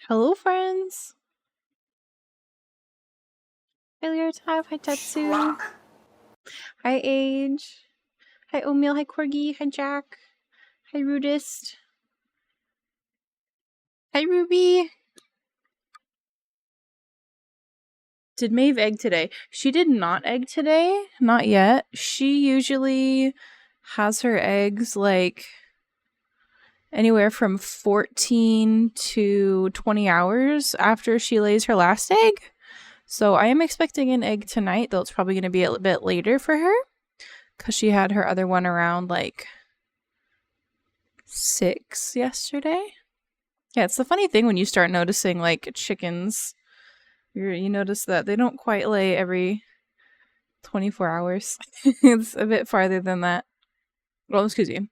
Hello, friends. Hi, Leotab. Hi, Tetsu. Hi, Age. Hi, Omeal. Hi, Corgi. Hi, Jack. Hi, Rudist. Hi, Ruby. Did Maeve egg today? She did not egg today. Not yet. She usually has her eggs like anywhere from 14 to 20 hours after she lays her last egg. So I am expecting an egg tonight, though it's probably going to be a bit later for her because she had her other one around like 6 yesterday. Yeah, it's the funny thing when you start noticing like chickens, you notice that they don't quite lay every 24 hours. It's a bit farther than that. Well, excuse me.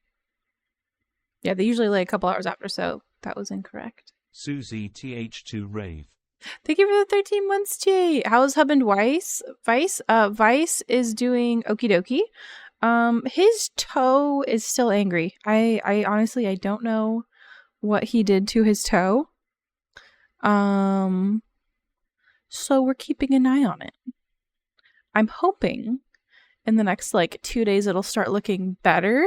Yeah, they usually lay a couple hours after, so that was incorrect. Susie TH2 Rave. Thank you for the 13 months, Jay. How's Hub and Vice? Vice is doing okie dokie. His toe is still angry. I honestly I don't know what he did to his toe. So we're keeping an eye on it. I'm hoping in the next like 2 days it'll start looking better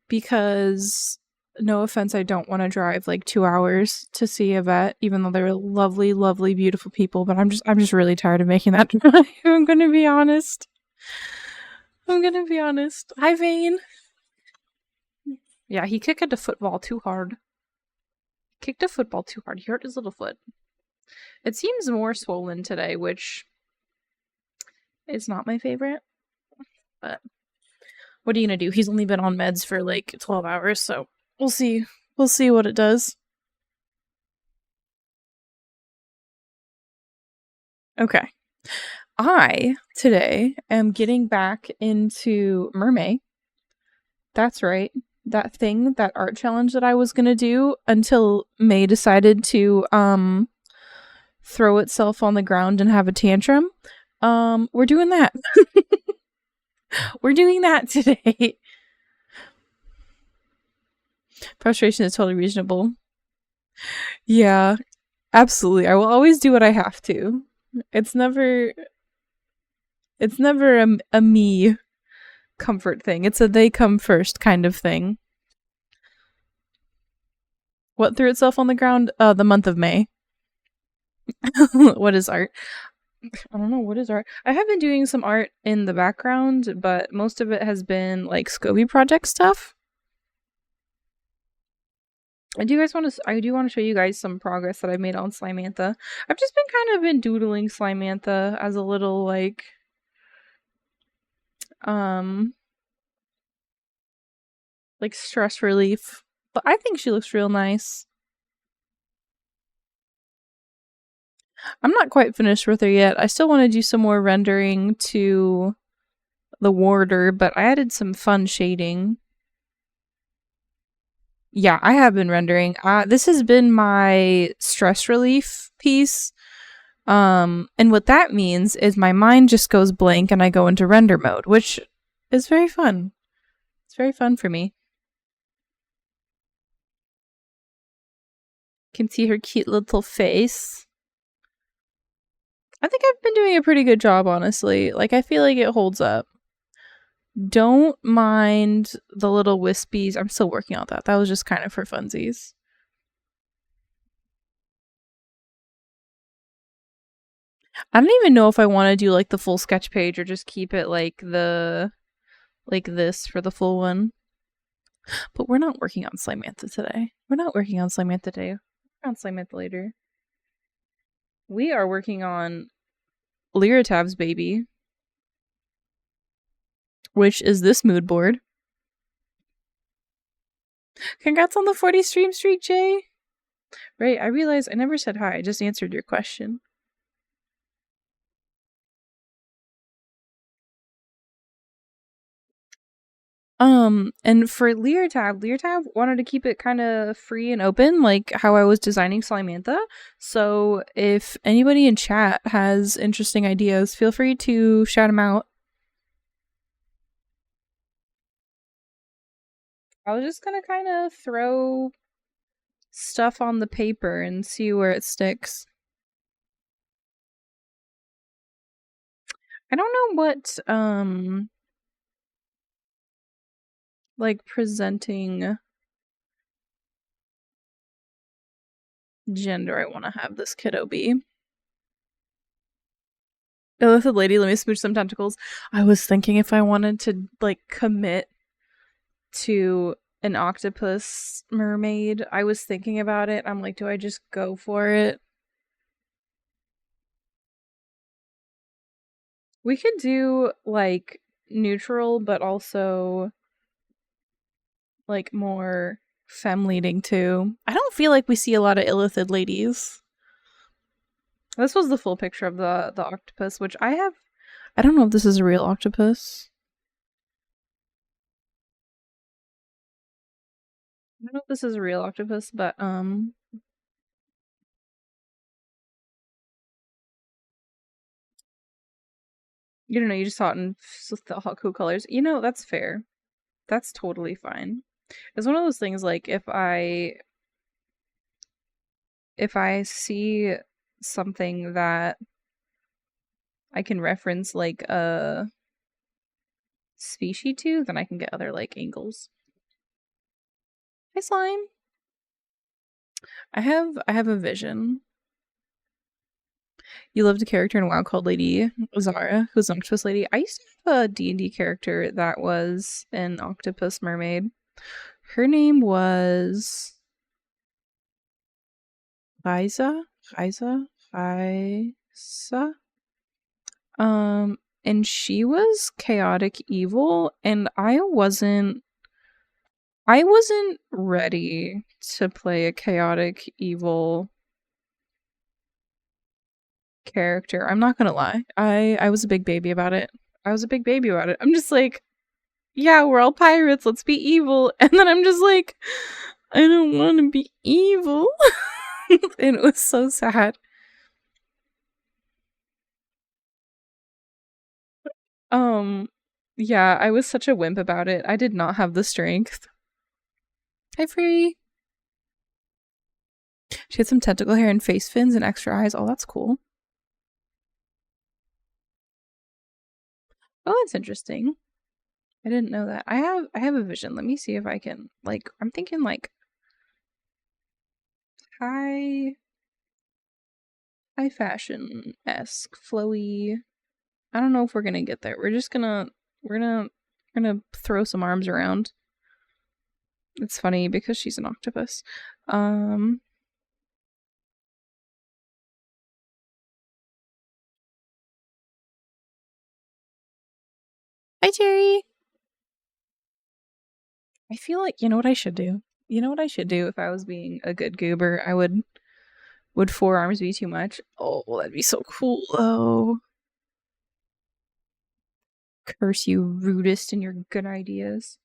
because no offense, I don't want to drive like 2 hours to see a vet, even though they're lovely, lovely, beautiful people, but I'm just really tired of making that drive. I'm gonna be honest. Hi, Vane. Yeah, he kicked a football too hard. He hurt his little foot. It seems more swollen today, which is not my favorite. But what are you gonna do? He's only been on meds for like 12 hours, so we'll see. We'll see what it does. Okay. I, today, am getting back into Mermaid. That's right. That thing, that art challenge that I was gonna do until May decided to, throw itself on the ground and have a tantrum. We're doing that. We're doing that today. Frustration is totally reasonable. Yeah, absolutely. I will always do what I have to. It's never a me comfort thing. It's a they come first kind of thing. What threw itself on the ground? The month of May. What is art? I don't know, what is art? I have been doing some art in the background, but most of it has been like Scobie project stuff. I do want to show you guys some progress that I've made on Slimantha. I've just been doodling Slimantha as a little like stress relief. But I think she looks real nice. I'm not quite finished with her yet. I still want to do some more rendering to the warder, but I added some fun shading. Yeah, I have been rendering. This has been my stress relief piece. And what that means is my mind just goes blank and I go into render mode, which is very fun. It's very fun for me. Can see her cute little face. I think I've been doing a pretty good job, honestly. Like, I feel like it holds up. Don't mind the little wispies. I'm still working on that. That was just kind of for funsies. I don't even know if I want to do like the full sketch page or just keep it like this for the full one. But we're not working on Slimantha today. We're not working on Slimantha today. We're on Slimantha later. We are working on Lyratab's baby, which is this mood board. Congrats on the 40 stream streak, Jay. Right, I realized I never said hi. I just answered your question. And for Leartab wanted to keep it kind of free and open, like how I was designing Slimantha. So if anybody in chat has interesting ideas, feel free to shout them out. I was just gonna kind of throw stuff on the paper and see where it sticks. I don't know what like presenting gender I want to have this kiddo be. Illithid lady, let me smooch some tentacles. I was thinking if I wanted to like commit to an octopus mermaid. I was thinking about it. I'm like, do I just go for it? We could do like neutral, but also like more femme leading too. I don't feel like we see a lot of illithid ladies. This was the full picture of the octopus, which I have. I don't know if this is a real octopus. I don't know if this is a real octopus, but you don't know. You just saw it in the hot cool colors. You know, that's fair. That's totally fine. It's one of those things like if I see something that I can reference like a species to, then I can get other like angles. Hi slime. I have a vision. You loved a character in WoW called Lady Zara, who's an octopus lady. I used to have a D&D character that was an octopus mermaid. Her name was Liza. And she was chaotic evil, and I wasn't ready to play a chaotic evil character. I'm not gonna lie. I was a big baby about it. I'm just like, yeah, we're all pirates, let's be evil. And then I'm just like, I don't want to be evil. And it was so sad. Yeah, I was such a wimp about it. I did not have the strength. Hi, Free. She had some tentacle hair and face fins and extra eyes. Oh, that's cool. Oh, that's interesting. I didn't know that. I have a vision. Let me see if I can like I'm thinking like high fashion-esque, flowy. I don't know if we're gonna get there. We're gonna throw some arms around. It's funny because she's an octopus. Hi Jerry. I feel like you know what I should do. You know what I should do if I was being a good goober? I would forearms be too much? Oh, that'd be so cool though. Curse you, rudest, and your good ideas.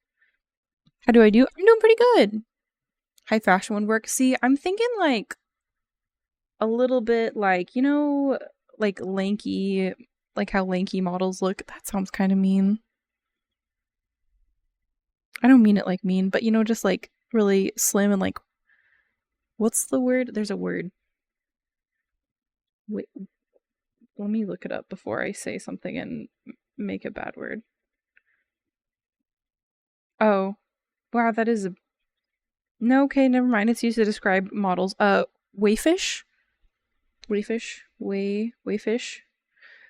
How do I do? I'm doing pretty good. High fashion would work. See, I'm thinking like a little bit like, you know, like lanky, like how lanky models look. That sounds kind of mean. I don't mean it like mean, but you know, just like really slim and like, what's the word? There's a word. Wait, let me look it up before I say something and make a bad word. Oh, wow, that is a. No, okay, never mind. It's used to describe models. Wayfish? Wayfish.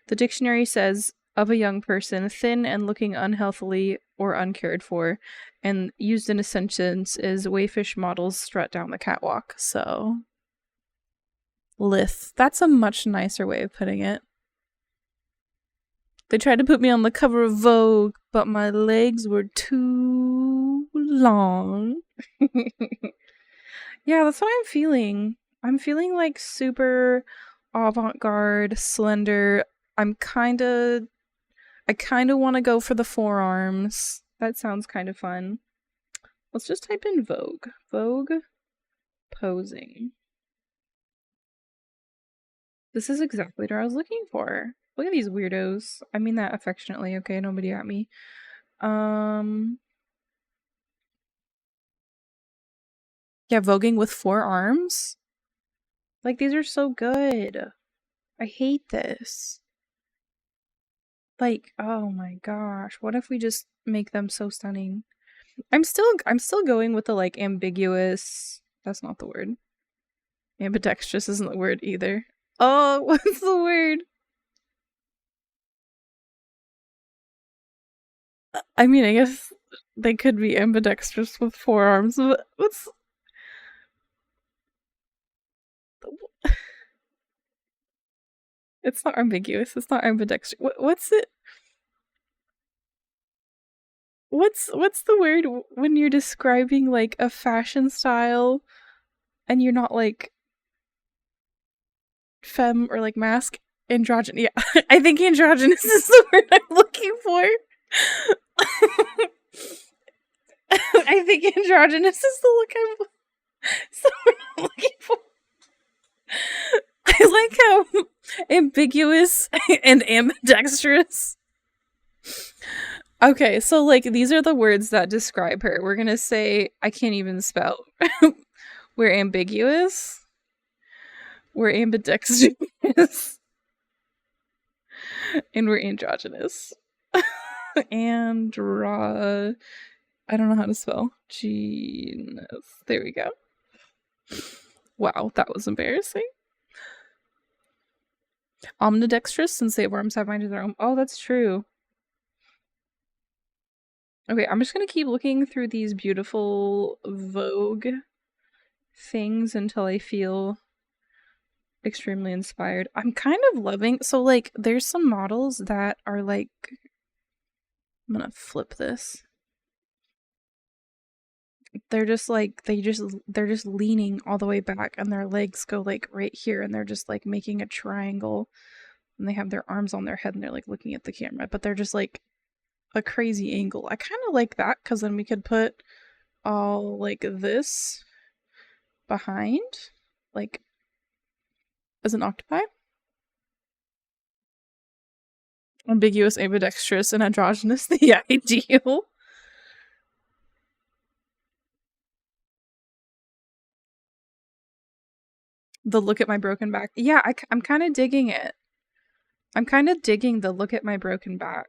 The dictionary says of a young person, thin and looking unhealthily or uncared for, and used in a sentence is wayfish models strut down the catwalk. So, lithe. That's a much nicer way of putting it. They tried to put me on the cover of Vogue, but my legs were too long. Yeah, that's what I'm feeling. I'm feeling like super avant-garde, slender. I kind of want to go for the forearms. That sounds kind of fun. Let's just type in Vogue. Vogue posing. This is exactly what I was looking for. Look at these weirdos. I mean that affectionately, okay? Nobody at me. Yeah, voguing with 4 arms. Like, these are so good. I hate this. Like, oh my gosh, what if we just make them so stunning? I'm still going with the like ambiguous. That's not the word. Ambidextrous isn't the word either. Oh, what's the word? I mean, I guess they could be ambidextrous with 4 arms, but what's it's not ambiguous. It's not ambidextrous. What's it? What's the word when you're describing like a fashion style and you're not like femme or like mask? Androgynous. Yeah, I think androgynous is the word I'm looking for. I think androgynous is the word I'm looking for. I like how ambiguous and ambidextrous. Okay, so like these are the words that describe her. We're gonna say I can't even spell. We're ambiguous. We're ambidextrous. And we're androgynous. I don't know how to spell. Genus. There we go. Wow, that was embarrassing. Omnidextrous, since they have arms have minds of their own. Oh, that's true. Okay, I'm just gonna keep looking through these beautiful Vogue things until I feel extremely inspired. I'm kind of loving, so like there's some models that are like, I'm gonna flip this. They're just like they're just leaning all the way back and their legs go like right here and they're just like making a triangle and they have their arms on their head and they're like looking at the camera, but they're just like a crazy angle. I kind of like that because then we could put all like this behind, like as an octopi. Ambiguous, ambidextrous, and androgynous, the ideal. The look at my broken back. Yeah, I'm kind of digging it. I'm kind of digging the look at my broken back.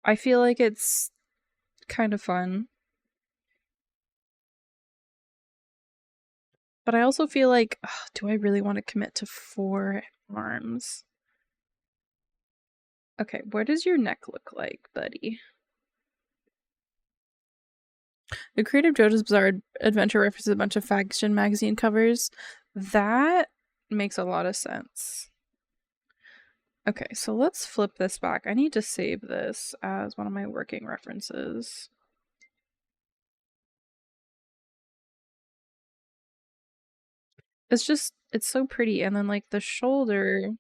I feel like it's kind of fun. But I also feel like, ugh, do I really want to commit to 4 arms? Okay, what does your neck look like, buddy? The Creative JoJo's Bizarre Adventure references a bunch of faction magazine covers. That makes a lot of sense. Okay, so let's flip this back. I need to save this as one of my working references. It's so pretty. And then like the shoulder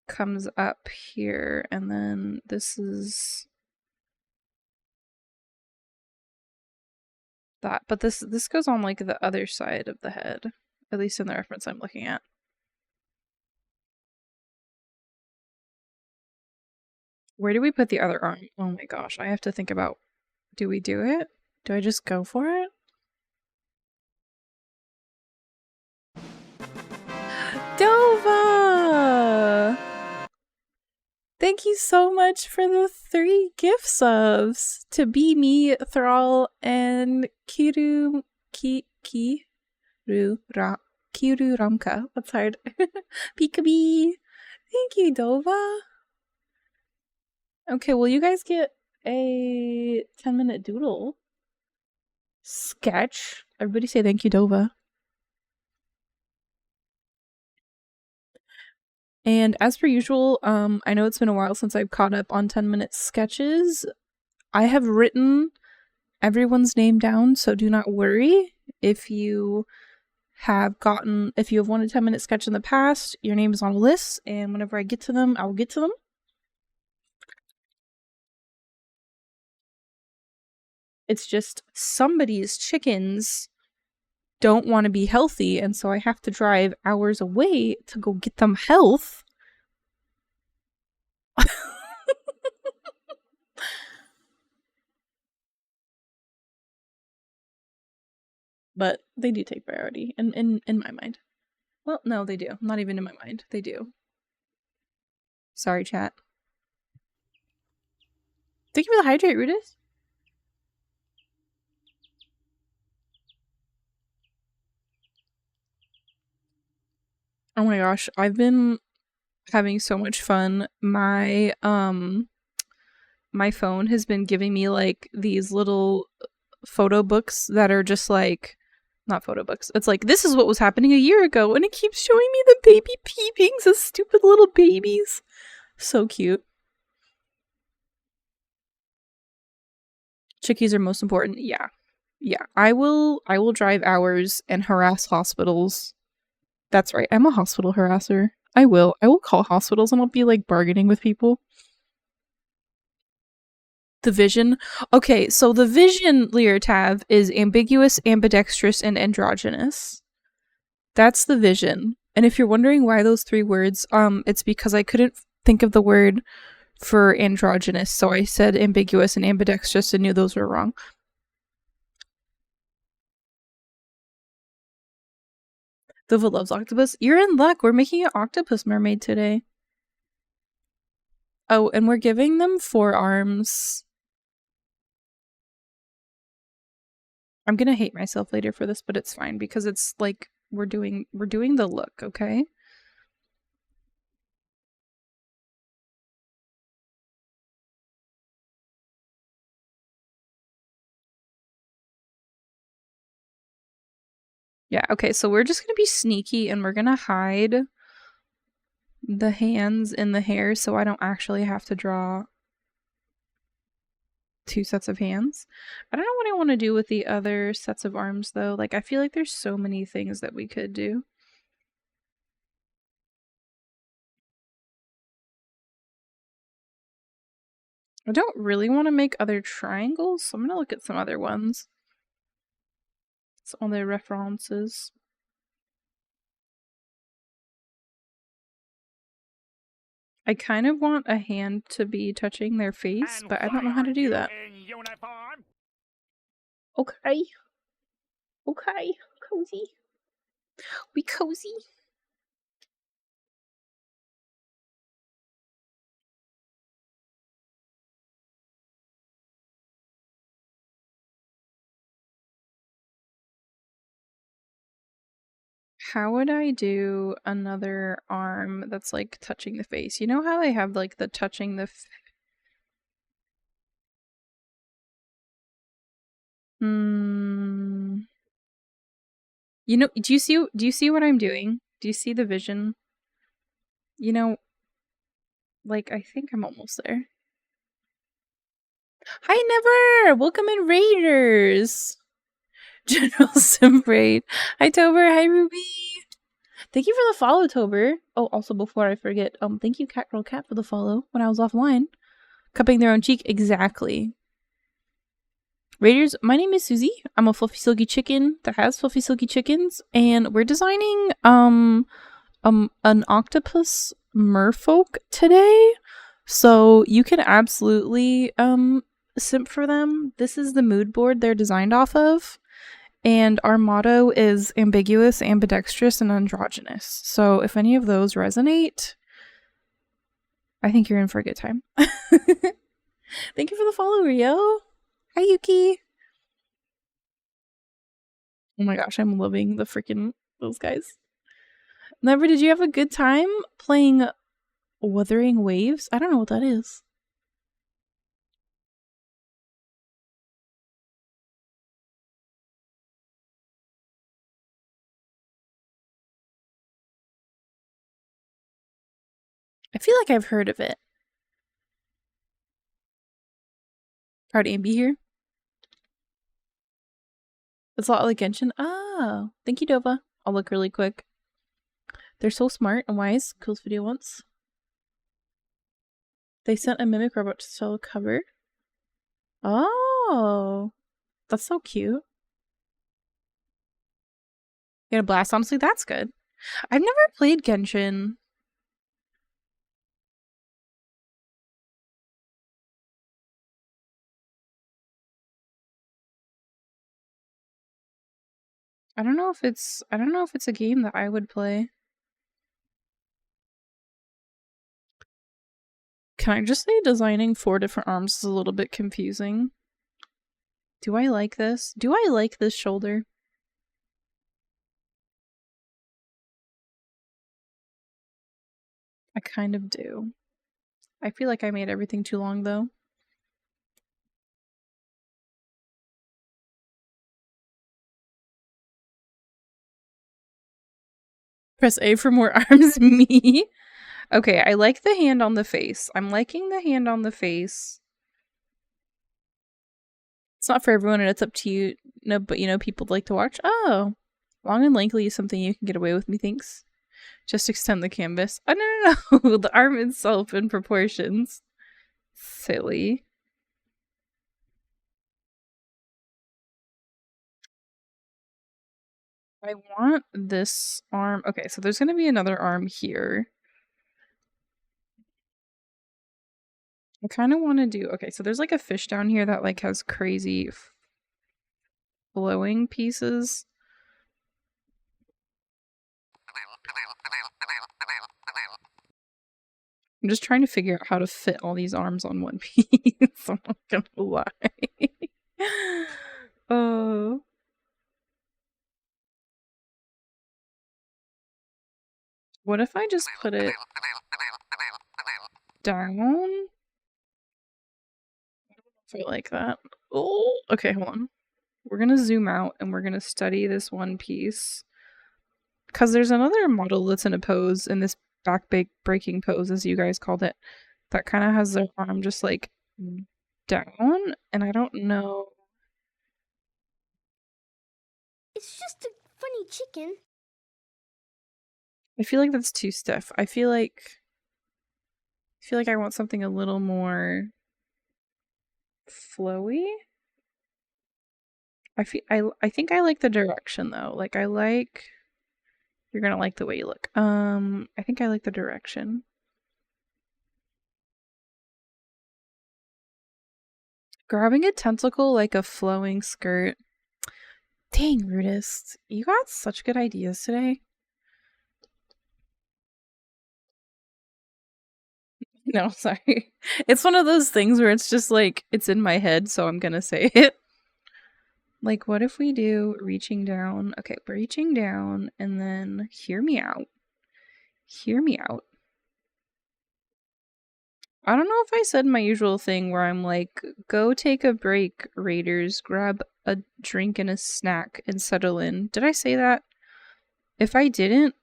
comes up here and then this is that. But this goes on like the other side of the head, at least in the reference I'm looking at. Where do we put the other arm? Oh my gosh, I have to think about, do we do it? Do I just go for it? Dova! Thank you so much for the 3 gift subs to Be Me, Thrall, and Kiru Ramka. That's hard. Peekabee. Thank you, Dova. Okay, well, you guys get a 10-minute doodle sketch. Everybody say thank you, Dova. And as per usual, I know it's been a while since I've caught up on 10-minute sketches. I have written everyone's name down, so do not worry. If you have wanted a 10-minute sketch in the past, your name is on a list, and whenever I get to them, I will get to them. It's just somebody's chickens don't want to be healthy, and so I have to drive hours away to go get them health. but they do take priority in my mind. Well, no, they do. Not even in my mind. They do. Sorry, chat. Thank you for the hydrate, Rudis. Oh my gosh, I've been having so much fun. My phone has been giving me like these little photo books that are just like not photo books. It's like this is what was happening a year ago, and it keeps showing me the baby peepings of stupid little babies. So cute. Chickies are most important. Yeah. Yeah. I will drive hours and harass hospitals. That's right. I'm a hospital harasser. I will call hospitals and I'll be like bargaining with people. The vision. Okay, so the vision, Leertav, is ambiguous, ambidextrous, and androgynous. That's the vision. And if you're wondering why those three words, it's because I couldn't think of the word for androgynous, so I said ambiguous and ambidextrous and knew those were wrong. Dova loves octopus. You're in luck. We're making an octopus mermaid today. Oh, and we're giving them 4 arms. I'm gonna hate myself later for this, but it's fine because it's like we're doing the look, okay? Yeah, okay, so we're just gonna be sneaky and we're gonna hide the hands in the hair so I don't actually have to draw 2 sets of hands. I don't know what I want to do with the other sets of arms though. Like, I feel like there's so many things that we could do. I don't really want to make other triangles, so I'm gonna look at some other ones. Some other references. I kind of want a hand to be touching their face, but I don't know how to do that. Okay. Okay. Cozy. We cozy. How would I do another arm that's like touching the face? You know how they have like the touching the You know, do you see what I'm doing? Do you see the vision? You know, like I think I'm almost there. Hi Never! Welcome in Raiders! General Simbraid. Hi Tober, hi Ruby. Thank you for the follow, Tober. Oh, also before I forget, thank you Cat Girl Cat for the follow when I was offline. Cupping their own cheek, exactly. Raiders, my name is Susie. I'm a fluffy silky chicken that has fluffy silky chickens, and we're designing an octopus merfolk today. So you can absolutely simp for them. This is the mood board they're designed off of. And our motto is ambiguous, ambidextrous, and androgynous. So if any of those resonate, I think you're in for a good time. Thank you for the follow, Rio. Hi, Yuki. Oh my gosh, I'm loving the freaking those guys. Never, did you have a good time playing Wuthering Waves? I don't know what that is. I feel like I've heard of it. Proud Ambi here. It's a lot like Genshin. Oh, thank you, Dova. I'll look really quick. They're so smart and wise. Coolest video once. They sent a mimic robot to sell a cover. Oh, that's so cute. You had a blast. Honestly, that's good. I've never played Genshin. I don't know if it's a game that I would play. Can I just say designing 4 different arms is a little bit confusing? Do I like this? Do I like this shoulder? I kind of do. I feel like I made everything too long though. Press A for more arms, me. Okay, I like the hand on the face. I'm liking the hand on the face. It's not for everyone and it's up to you. No, but people like to watch. Oh, long and lengthy is something you can get away with, methinks. Just extend the canvas. Oh, no. The arm itself in proportions. Silly. I want this arm. Okay, so there's going to be another arm here. I kind of want to do. Okay, so there's like a fish down here that like has crazy flowing pieces. I'm just trying to figure out how to fit all these arms on one piece. I'm not gonna lie. Oh. What if I just put it down? I don't know if I like that. Oh, okay, hold on. We're gonna zoom out and we're gonna study this one piece. Because there's another model that's in a pose, in this back breaking pose, as you guys called it, that kind of has their arm just like down, and I don't know. It's just a funny chicken. I feel like that's too stiff. I feel like I want something a little more flowy. I think I like the direction though. Like I like you're gonna like the way you look. I think I like the direction. Grabbing a tentacle like a flowing skirt. Dang, Rudist. You got such good ideas today. No, sorry. It's one of those things where it's just like, it's in my head, so I'm gonna say it. Like, what if we do reaching down? Okay, reaching down, and then hear me out. Hear me out. I don't know if I said my usual thing where I'm like, go take a break, Raiders, grab a drink and a snack and settle in. Did I say that? If I didn't,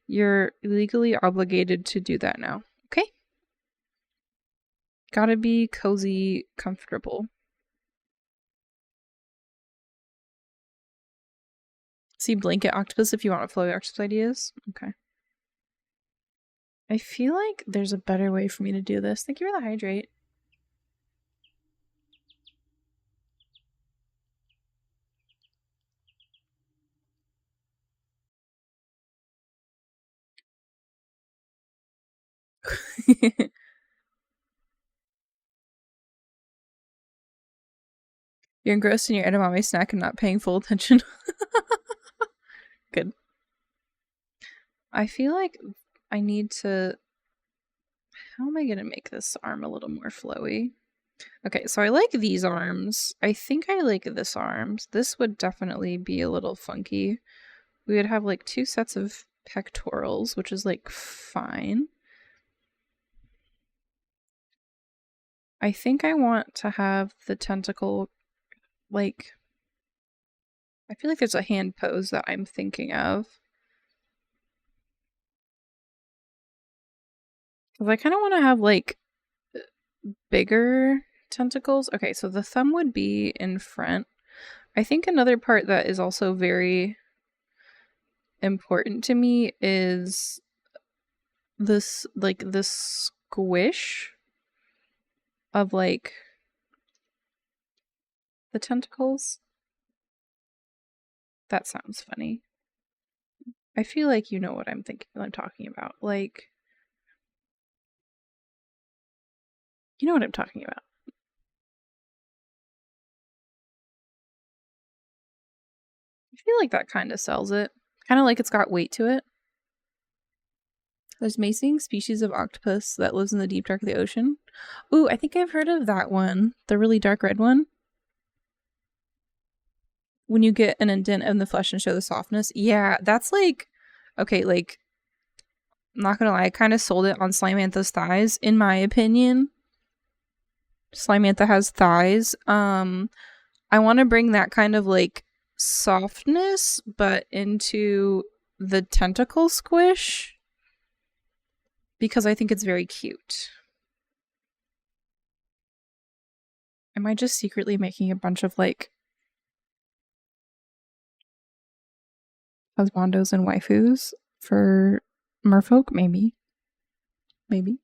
you're legally obligated to do that now. Okay? Gotta be cozy, comfortable. See Blanket Octopus if you want flowy octopus ideas. Okay. I feel like there's a better way for me to do this. Thank you for the hydrate. You're engrossed in your edamame snack and not paying full attention. Good. I feel like I need to... How am I going to make this arm a little more flowy? Okay, so I like these arms. I think I like this arms. This would definitely be a little funky. We would have like 2 sets of pectorals, which is like fine. I think I want to have the tentacle like... I feel like there's a hand pose that I'm thinking of. Because I kind of want to have like bigger tentacles. Okay, so the thumb would be in front. I think another part that is also very important to me is this squish of like the tentacles. That sounds funny. I feel like you know what I'm talking about. Like, you know what I'm talking about. feel like that kind of sells it. Kind of like it's got weight to it. There's amazing species of octopus that lives in the deep dark of the ocean. Ooh, I think I've heard of that one. The really dark red one. When you get an indent in the flesh and show the softness. Yeah, that's like... Okay, like... I'm not gonna lie, I kind of sold it on Slimantha's thighs, in my opinion. Slimantha has thighs. I want to bring that kind of like softness, but into the tentacle squish. Because I think it's very cute. Am I just secretly making a bunch of like husbandos and waifus for merfolk? Maybe. Maybe.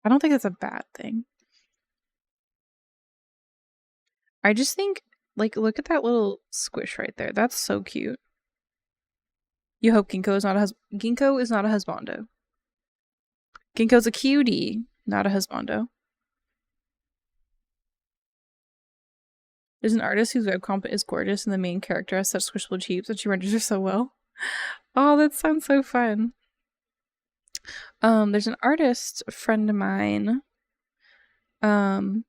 I don't think that's a bad thing. I just think, like, look at that little squish right there. That's so cute. You hope Ginkgo is not a Ginkgo is not a husbando. Ginkgo's a cutie, not a husbando. There's an artist whose webcomic is gorgeous and the main character has such squishable cheeks and she renders her so well. Oh, that sounds so fun. There's an artist, a friend of mine, whose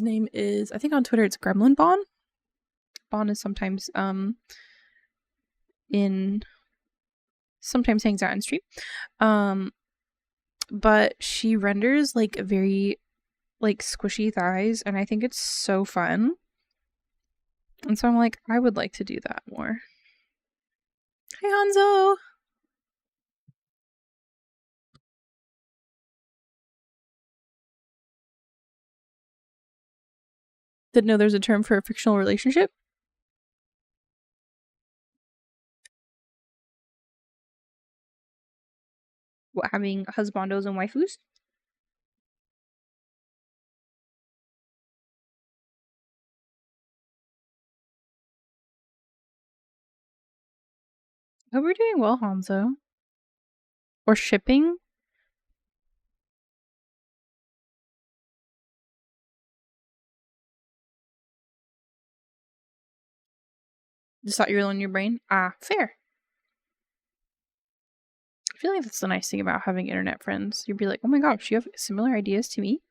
name is, I think on Twitter it's Gremlin Bon. Bon is sometimes sometimes hangs out in stream. But she renders like very like squishy thighs and I think it's so fun. And so I'm like, I would like to do that more. Hi Hanzo! Didn't know there's a term for a fictional relationship. What, having husbandos and waifus? I hope we're doing well, Hanzo. Or shipping? Just thought you were in your brain? Ah, fair. I feel like that's the nice thing about having internet friends. You'd be like, oh my gosh, you have similar ideas to me?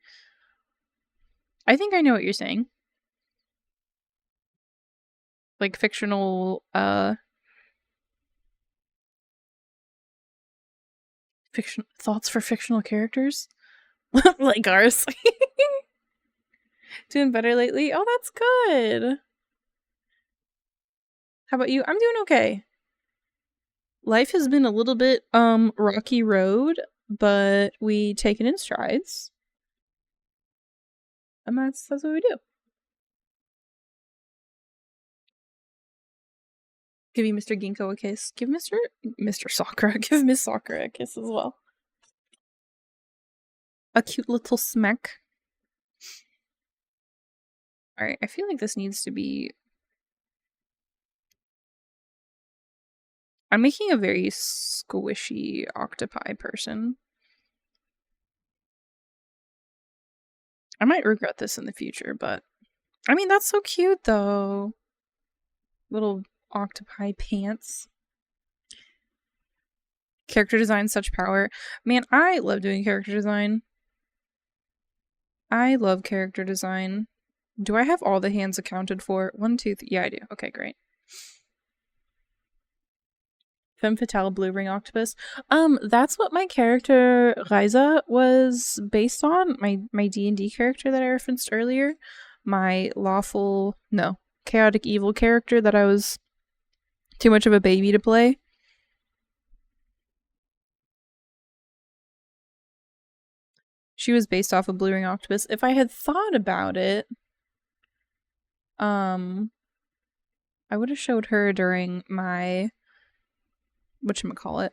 I think I know what you're saying. Like fictional, fiction thoughts for fictional characters? Like ours. Doing better lately? Oh, that's good. How about you? I'm doing okay. Life has been a little bit rocky road, but we take it in strides. And that's what we do. Give you Mr. Ginkgo a kiss. Give Mr. Sakura, give Miss Sakura a kiss as well. A cute little smack. Alright, I feel like this needs to be... I'm making a very squishy octopi person. I might regret this in the future, but... I mean, that's so cute, though. Little octopi pants. Character design, such power. Man, I love doing character design. I love character design. Do I have all the hands accounted for? 1, 2, 3. Yeah, I do. Okay, great. Femme Fatale Blue Ring Octopus. That's what my character Ryza was based on. My D&D character that I referenced earlier. My chaotic evil character that I was too much of a baby to play. She was based off of Blue Ring Octopus. If I had thought about it, I would have showed her during my whatchamacallit.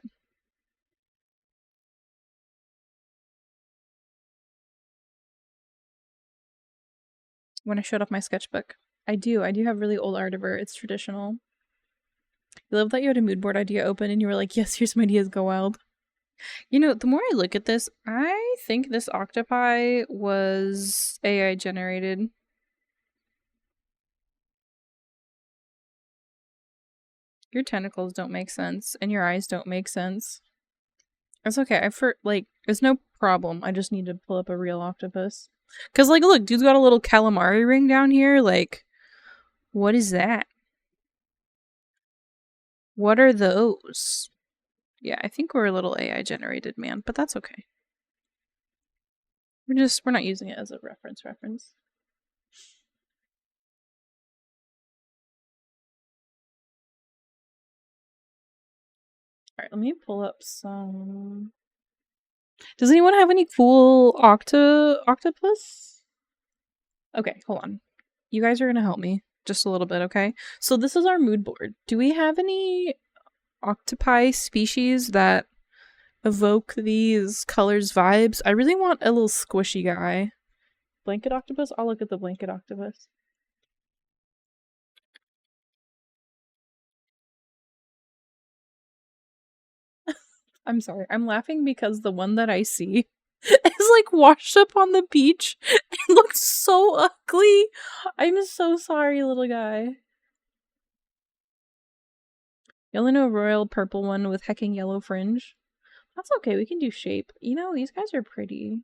When I showed off my sketchbook. I do have really old art of her. It's traditional. I love that you had a mood board idea open and you were like, yes, here's some ideas, go wild. You know, the more I look at this, I think this octopi was AI generated. Your tentacles don't make sense, and your eyes don't make sense. It's okay. It's no problem. I just need to pull up a real octopus. Cause like, look, dude's got a little calamari ring down here. Like, what is that? What are those? Yeah, I think we're a little AI generated, man, but that's okay. We're not using it as a reference. Alright, let me pull up some. Does anyone have any cool octopus? Okay, hold on. You guys are gonna help me just a little bit, okay? So this is our mood board. Do we have any octopi species that evoke these colors vibes? I really want a little squishy guy. Blanket octopus? I'll look at the blanket octopus. I'm sorry. I'm laughing because the one that I see is like washed up on the beach and looks so ugly. I'm so sorry, little guy. Yellow royal purple one with hecking yellow fringe. That's okay, we can do shape. You know, these guys are pretty.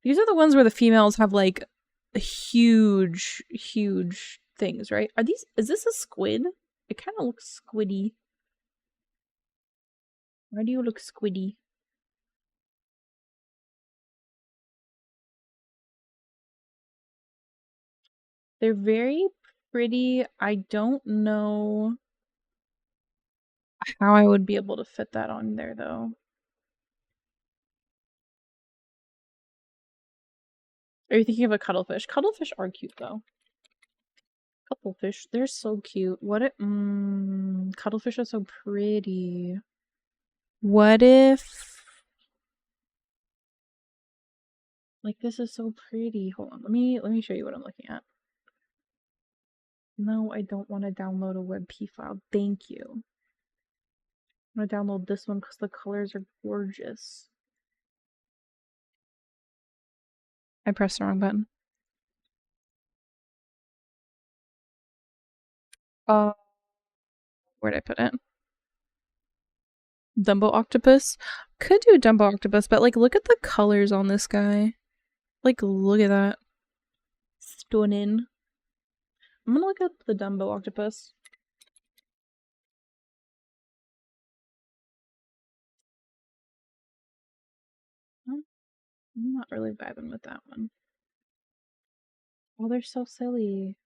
These are the ones where the females have like huge things, right? Is this a squid? It kind of looks squiddy. Why do you look squiddy? They're very pretty. I don't know how I would be able to fit that on there though. Are you thinking of a cuttlefish? Cuttlefish are cute though. Cuttlefish, they're so cute. Cuttlefish are so pretty. What if like this is so pretty. Hold on, let me show you what I'm looking at. No, I don't want to download a WebP file. Thank you. I'm gonna download this one because the colors are gorgeous. I pressed the wrong button. Where'd I put it? Dumbo octopus? Could do a Dumbo octopus, but like look at the colors on this guy. Like look at that. Stunning. I'm gonna look up the Dumbo octopus. I'm not really vibing with that one. Oh, they're so silly.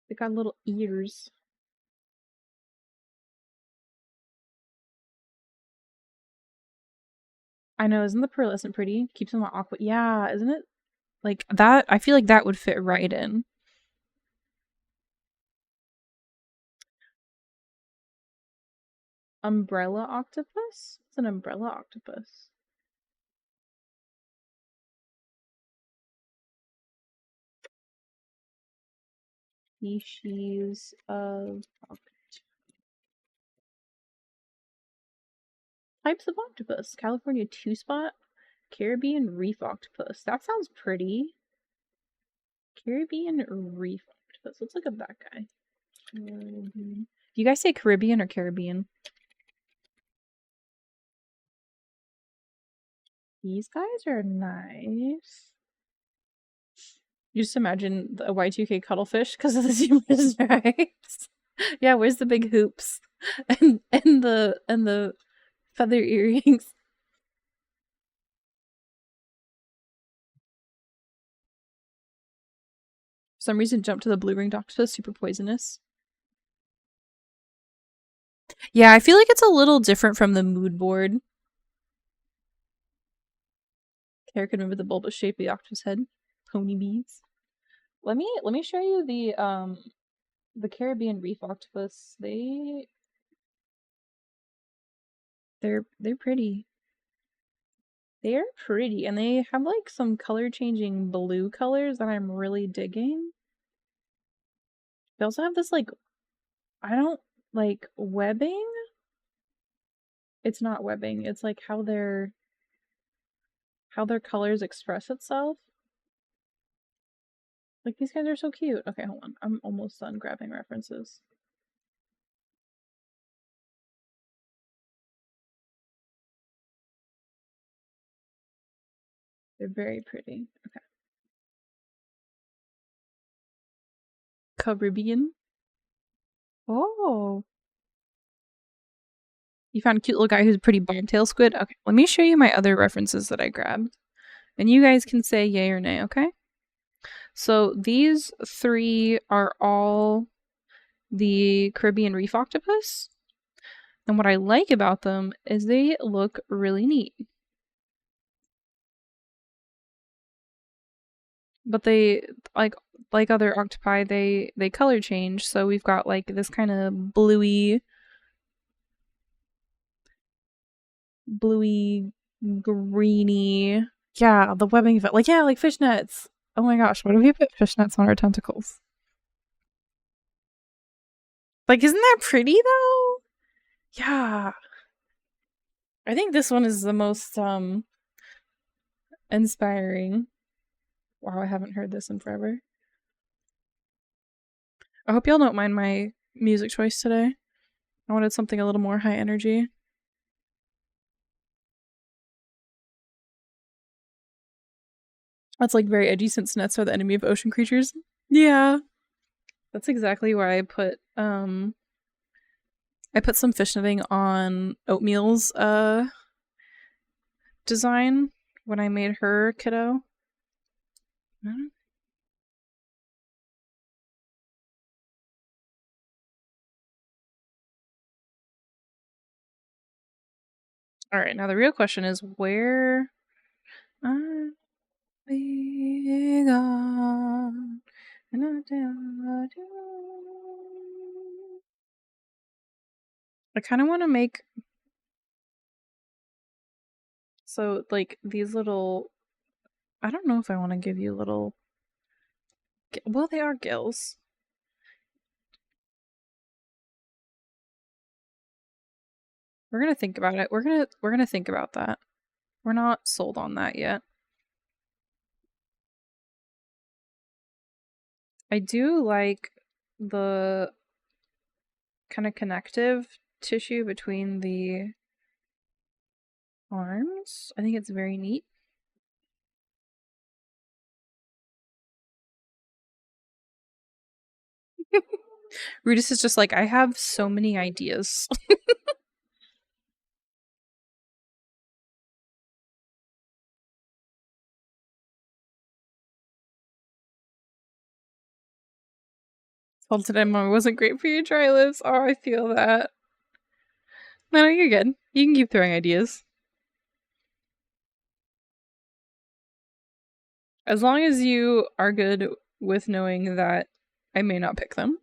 They got little ears. I know, isn't the pearlescent pretty? Keeps them aqua. Yeah, isn't it? Like that, I feel like that would fit right in. Umbrella octopus? It's an umbrella octopus. Species of octopus. Types of octopus. California two-spot, Caribbean reef octopus. That sounds pretty. Caribbean reef octopus. Let's look at that guy. Do you guys say Caribbean or Caribbean? These guys are nice. You just imagine a Y2K cuttlefish because of the zebra stripes. Yeah, where's the big hoops and the feather earrings? For some reason, jump to the blue-ringed octopus, super poisonous. Yeah, I feel like it's a little different from the mood board. Hair could remember the bulbous shape of the octopus head. Pony beads. Let me show you the Caribbean reef octopus. They're pretty. They're pretty, and they have like some color changing blue colors that I'm really digging. They also have this like, I don't like webbing. It's not webbing. It's like how their colors express itself. Like, these guys are so cute. Okay, hold on. I'm almost done grabbing references. They're very pretty. Okay. Caribbean. Oh. You found a cute little guy who's a pretty bobtail squid? Okay, let me show you my other references that I grabbed. And you guys can say yay or nay, okay? So these three are all the Caribbean reef octopus. And what I like about them is they look really neat. But they, like other octopi, they color change. So we've got like this kind of bluey greeny. Yeah, the webbing of it. Like, yeah, like fishnets. Oh my gosh, what if we put fishnets on our tentacles? Like, isn't that pretty though? Yeah. I think this one is the most inspiring. Wow, I haven't heard this in forever. I hope y'all don't mind my music choice today. I wanted something a little more high energy. That's like very edgy since nets are the enemy of ocean creatures. Yeah. That's exactly why I put some fishnetting on Oatmeal's design when I made her kiddo. All right, now the real question is where are we gone? And I kind of want to make so like these little. I don't know if I want to give you little. Well, they are gills. We're gonna think about it. We're gonna think about that. We're not sold on that yet. I do like the kind of connective tissue between the arms. I think it's very neat. Rudis is just like, I have so many ideas. Told today mom wasn't great for your dry lips. Oh, I feel that. No, you're good. You can keep throwing ideas. As long as you are good with knowing that I may not pick them.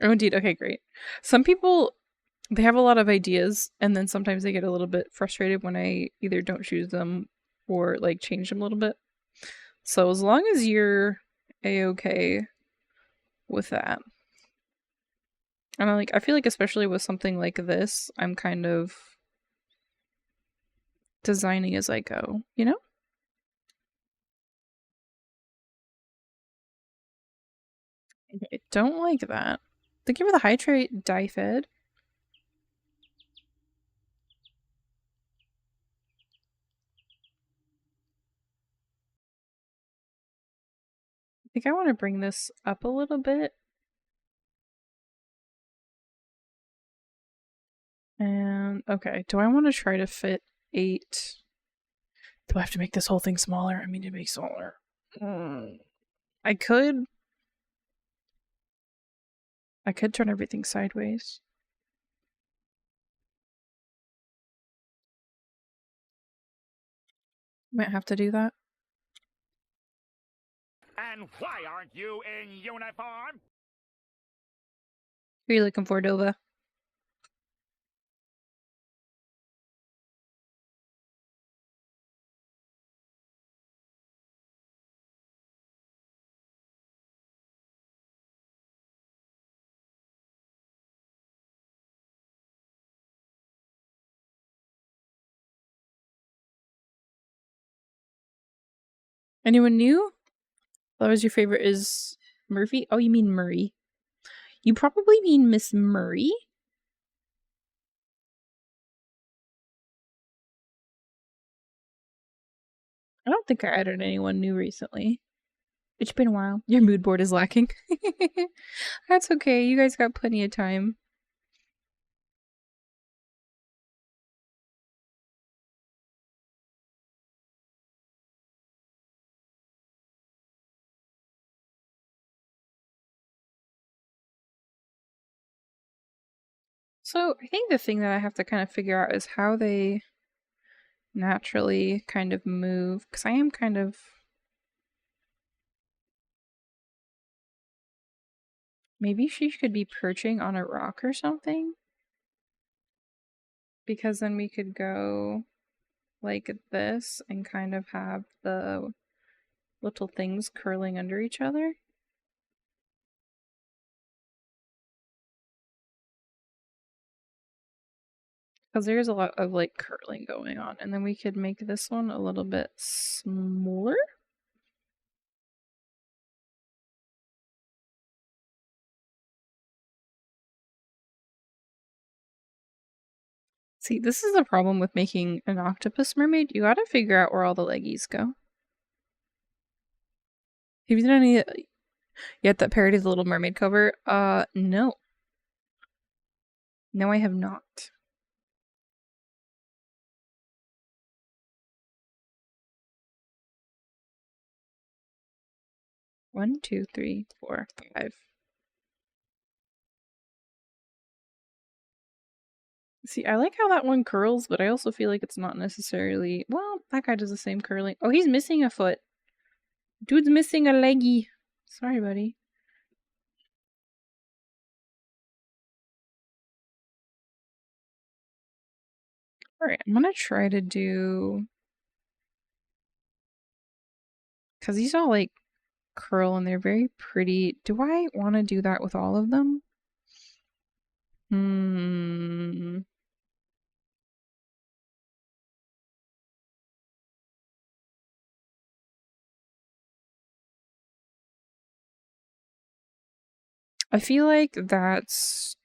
Oh, indeed. Okay, great. Some people, they have a lot of ideas, and then sometimes they get a little bit frustrated when I either don't choose them or like change them a little bit. So as long as you're a-okay with that. And I feel like especially with something like this, I'm kind of designing as I go, you know? I don't like that. Thank you for the hydrate, Dyfed. I think I want to bring this up a little bit. And okay, do I want to try to fit 8? Do I have to make this whole thing smaller? I mean, to make smaller. I could turn everything sideways. Might have to do that. And why aren't you in uniform? Who are you looking for, Dova? Anyone new? That was your favorite is Murphy? Oh, you mean Murray. You probably mean Miss Murray? I don't think I added anyone new recently. It's been a while. Your mood board is lacking. That's okay. You guys got plenty of time. So I think the thing that I have to kind of figure out is how they naturally kind of move. Because I am kind of... Maybe she could be perching on a rock or something? Because then we could go like this and kind of have the little things curling under each other. Because there's a lot of like curling going on. And then we could make this one a little bit smaller. See, this is the problem with making an octopus mermaid. You gotta figure out where all the leggies go. Have you done any yet that parody the Little Mermaid cover? No. No, I have not. One, two, three, four, five. See, I like how that one curls, but I also feel like it's not necessarily... Well, that guy does the same curling. Oh, he's missing a foot. Dude's missing a leggy. Sorry, buddy. Alright, I'm gonna try to do... Because these all, like, curl and they're very pretty. Do I want to do that with all of them? I feel like that's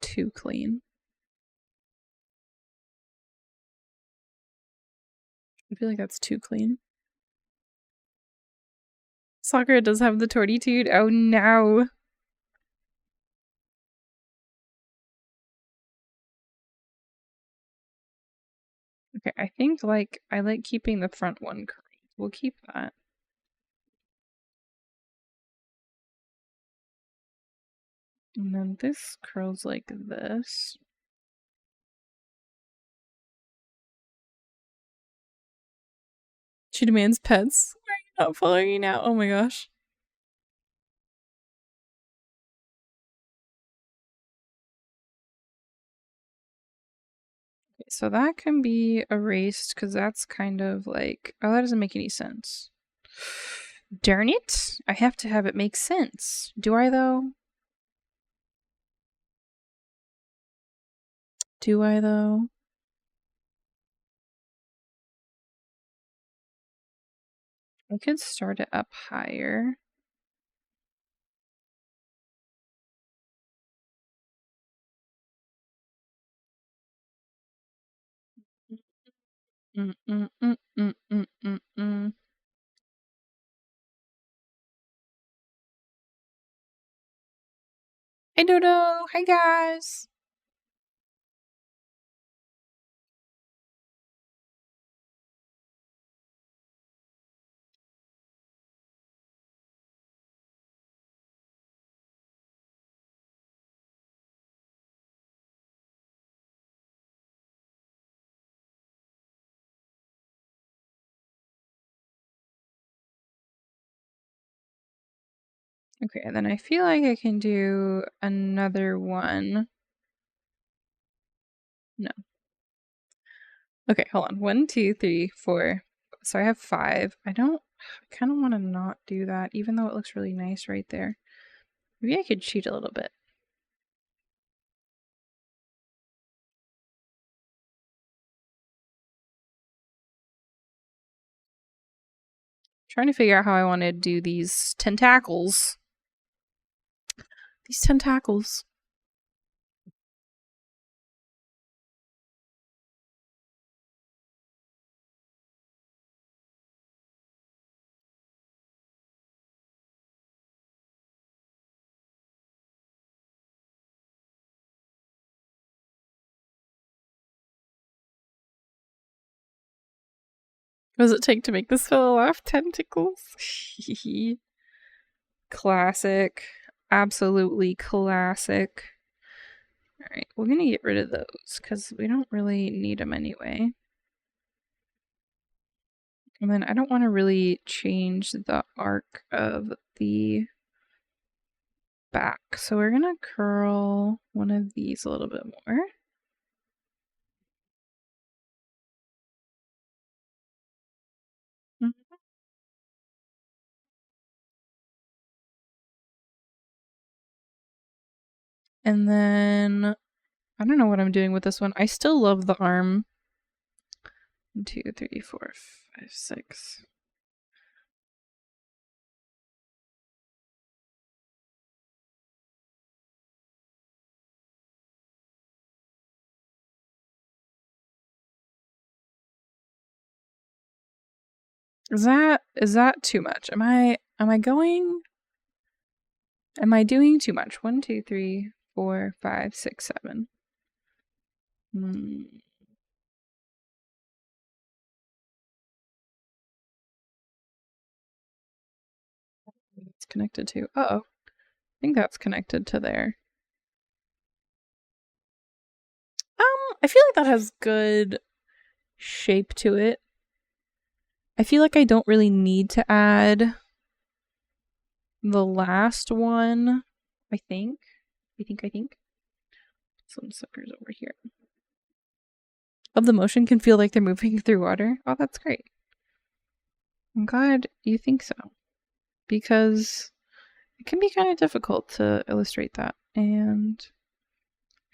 too clean. I feel like that's too clean. Sakura does have the tortitude. Oh no. Okay, I think like I like keeping the front one curled. We'll keep that. And then this curls like this. She demands pets. Why are you not following me now? Oh my gosh. Okay, so that can be erased because that's kind of like... Oh, that doesn't make any sense. Darn it! I have to have it make sense. Do I though? Do I though? I could start it up higher. Hey Dodo! Hi guys! Okay, and then I feel like I can do another one. No. Okay, hold on. 1, 2, 3, 4. So I have 5. I kind of want to not do that, even though it looks really nice right there. Maybe I could cheat a little bit. Trying to figure out how I want to do these tentacles. These tentacles. What does it take to make this fellow laugh? Tentacles. Classic. Absolutely classic. Alright, we're gonna get rid of those because we don't really need them anyway. And then I don't want to really change the arc of the back. So we're gonna curl one of these a little bit more. And then I don't know what I'm doing with this one. I still love the arm. 1, 2, 3, 4, 5, 6. Is that too much? Am I doing too much? 1, 2, 3, 4, 5, 6, 7. It's connected to. Uh-oh. I think that's connected to there. I feel like that has good shape to it. I feel like I don't really need to add the last one, I think. I think. Some suckers over here. Of the motion can feel like they're moving through water. Oh, that's great. I'm glad you think so. Because it can be kind of difficult to illustrate that. And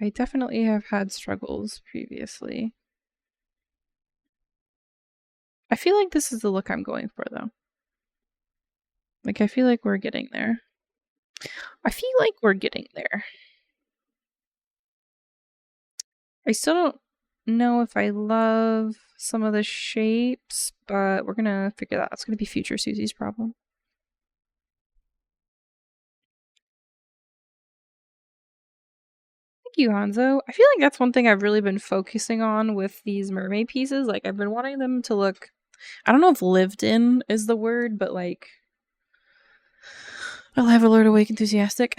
I definitely have had struggles previously. I feel like this is the look I'm going for, though. Like, I feel like we're getting there. I still don't know if I love some of the shapes, but we're gonna figure that out. It's gonna be future Susie's problem. Thank you, Hanzo. I feel like that's one thing I've really been focusing on with these mermaid pieces. Like, I've been wanting them to look, I don't know if lived in is the word, but like, alive, alert, awake, enthusiastic.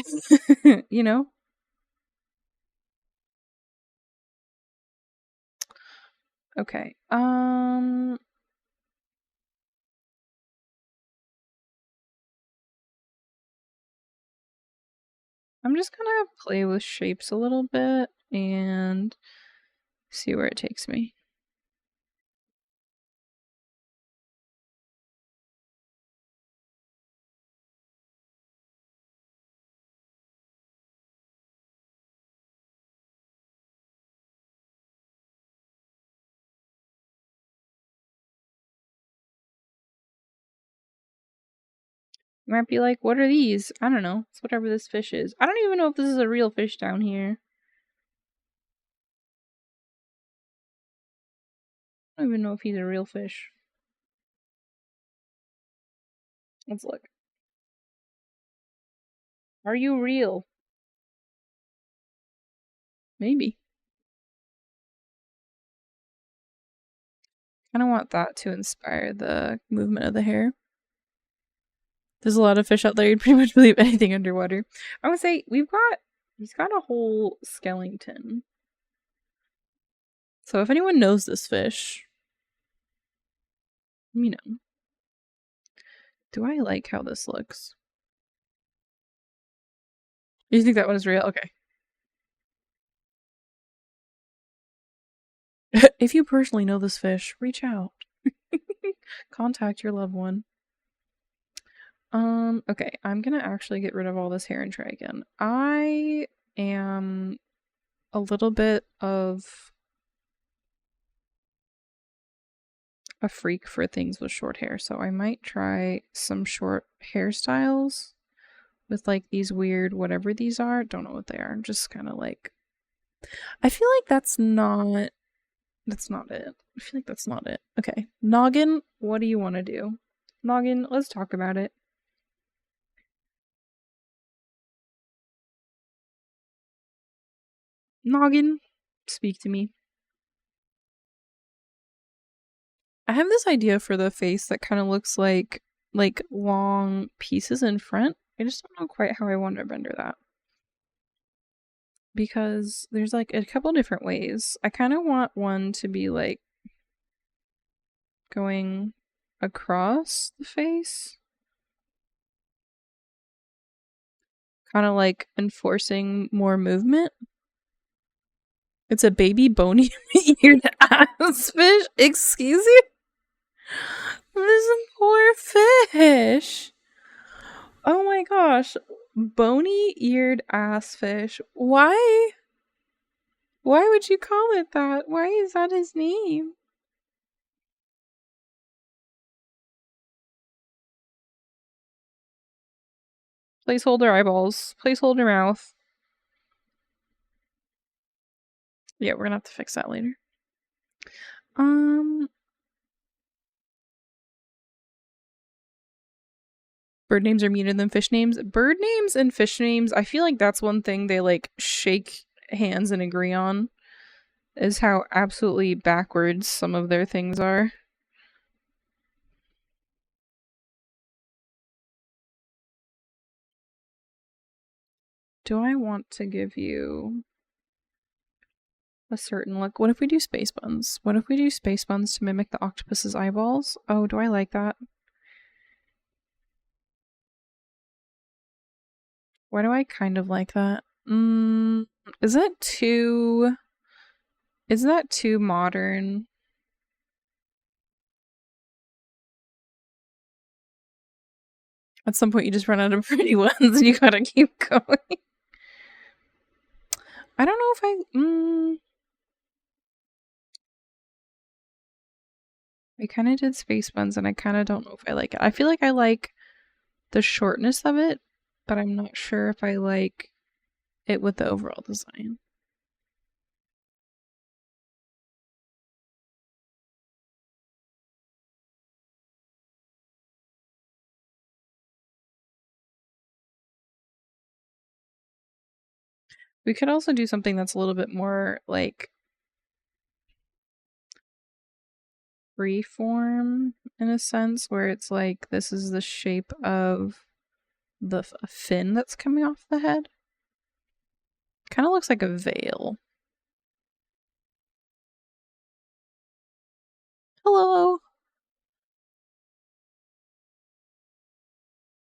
You know? Okay. I'm just gonna play with shapes a little bit and see where it takes me. You might be like, what are these? I don't know. It's whatever this fish is. I don't even know if this is a real fish down here. I don't even know if he's a real fish. Let's look. Are you real? Maybe. I don't want that to inspire the movement of the hair. There's a lot of fish out there. You'd pretty much believe anything underwater. I would say he's got a whole skeleton. So if anyone knows this fish, let me know. Do I like how this looks? You think that one is real? Okay. If you personally know this fish, reach out. Contact your loved one. Okay, I'm gonna actually get rid of all this hair and try again. I am a little bit of... a freak for things with short hair, so I might try some short hairstyles with like these weird whatever these are. Don't know what they are. Just kind of like I feel like that's not it. I feel like that's not it. Okay. Noggin, what do you want to do? Noggin, let's talk about it. Noggin, speak to me. I have this idea for the face that kind of looks like long pieces in front. I just don't know quite how I want to render that. Because there's like a couple different ways. I kind of want one to be like going across the face. Kind of like enforcing more movement. It's a baby bony eared ass fish. Excuse you? This poor fish. Oh my gosh. Bony eared ass fish. Why? Why would you call it that? Why is that his name? Placeholder eyeballs. Placeholder mouth. Yeah, we're gonna have to fix that later. Bird names are meaner than fish names. Bird names and fish names, I feel like that's one thing they like shake hands and agree on, is how absolutely backwards some of their things are. Do I want to give you a certain look? What if we do space buns? What if we do space buns to mimic the octopus's eyeballs? Oh, do I like that? Why do I kind of like that? Is that too... Is that too modern? At some point you just run out of pretty ones and you gotta keep going. I don't know if I kind of did space buns and I kind of don't know if I like it. I feel like I like the shortness of it, but I'm not sure if I like it with the overall design. We could also do something that's a little bit more like freeform in a sense, where it's like this is the shape of the fin that's coming off the head. Kind of looks like a veil. Hello.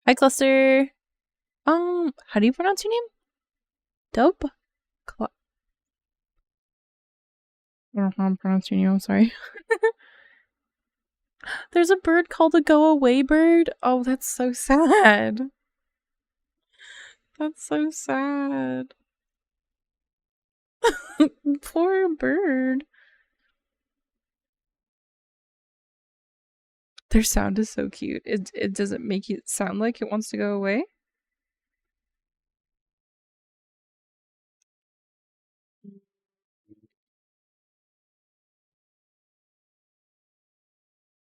Hi, Cluster. How do you pronounce your name? Dope? I don't know how I'm pronouncing your name, I'm sorry. There's a bird called a go away bird. Oh, that's so sad. That's so sad. Poor bird. Their sound is so cute. It doesn't make it sound like it wants to go away.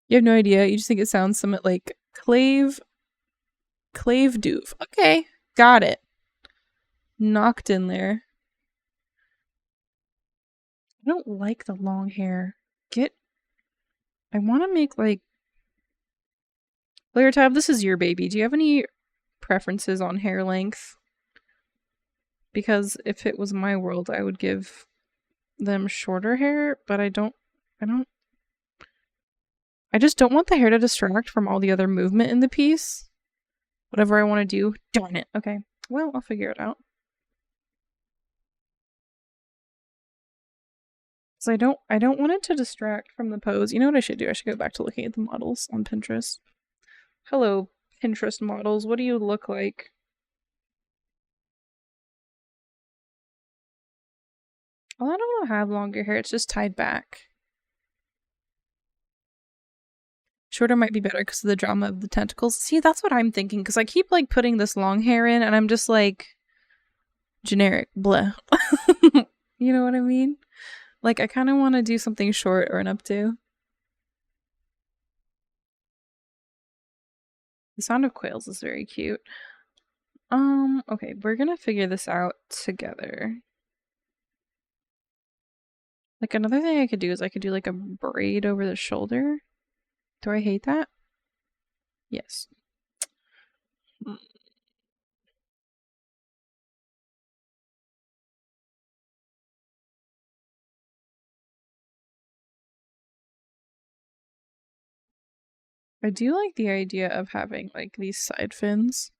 You have no idea. You just think it sounds somewhat like clave doof. Okay, got it. Knocked in there. I don't like the long hair. I want to make like Layer Tab, this is your baby. Do you have any preferences on hair length? Because if it was my world, I would give them shorter hair, but I just don't want the hair to distract from all the other movement in the piece. Whatever I want to do. Darn it. Okay. Well, I'll figure it out. So I don't want it to distract from the pose. You know what I should do? I should go back to looking at the models on Pinterest. Hello, Pinterest models. What do you look like? Well, I don't have longer hair. It's just tied back. Shorter might be better because of the drama of the tentacles. See, that's what I'm thinking, because I keep like putting this long hair in and I'm just like generic, blah. You know what I mean? Like, I kind of want to do something short or an updo. The sound of quails is very cute. Okay, we're gonna figure this out together. Like, another thing I could do is I could do like a braid over the shoulder. Do I hate that? Yes. I do like the idea of having like these side fins.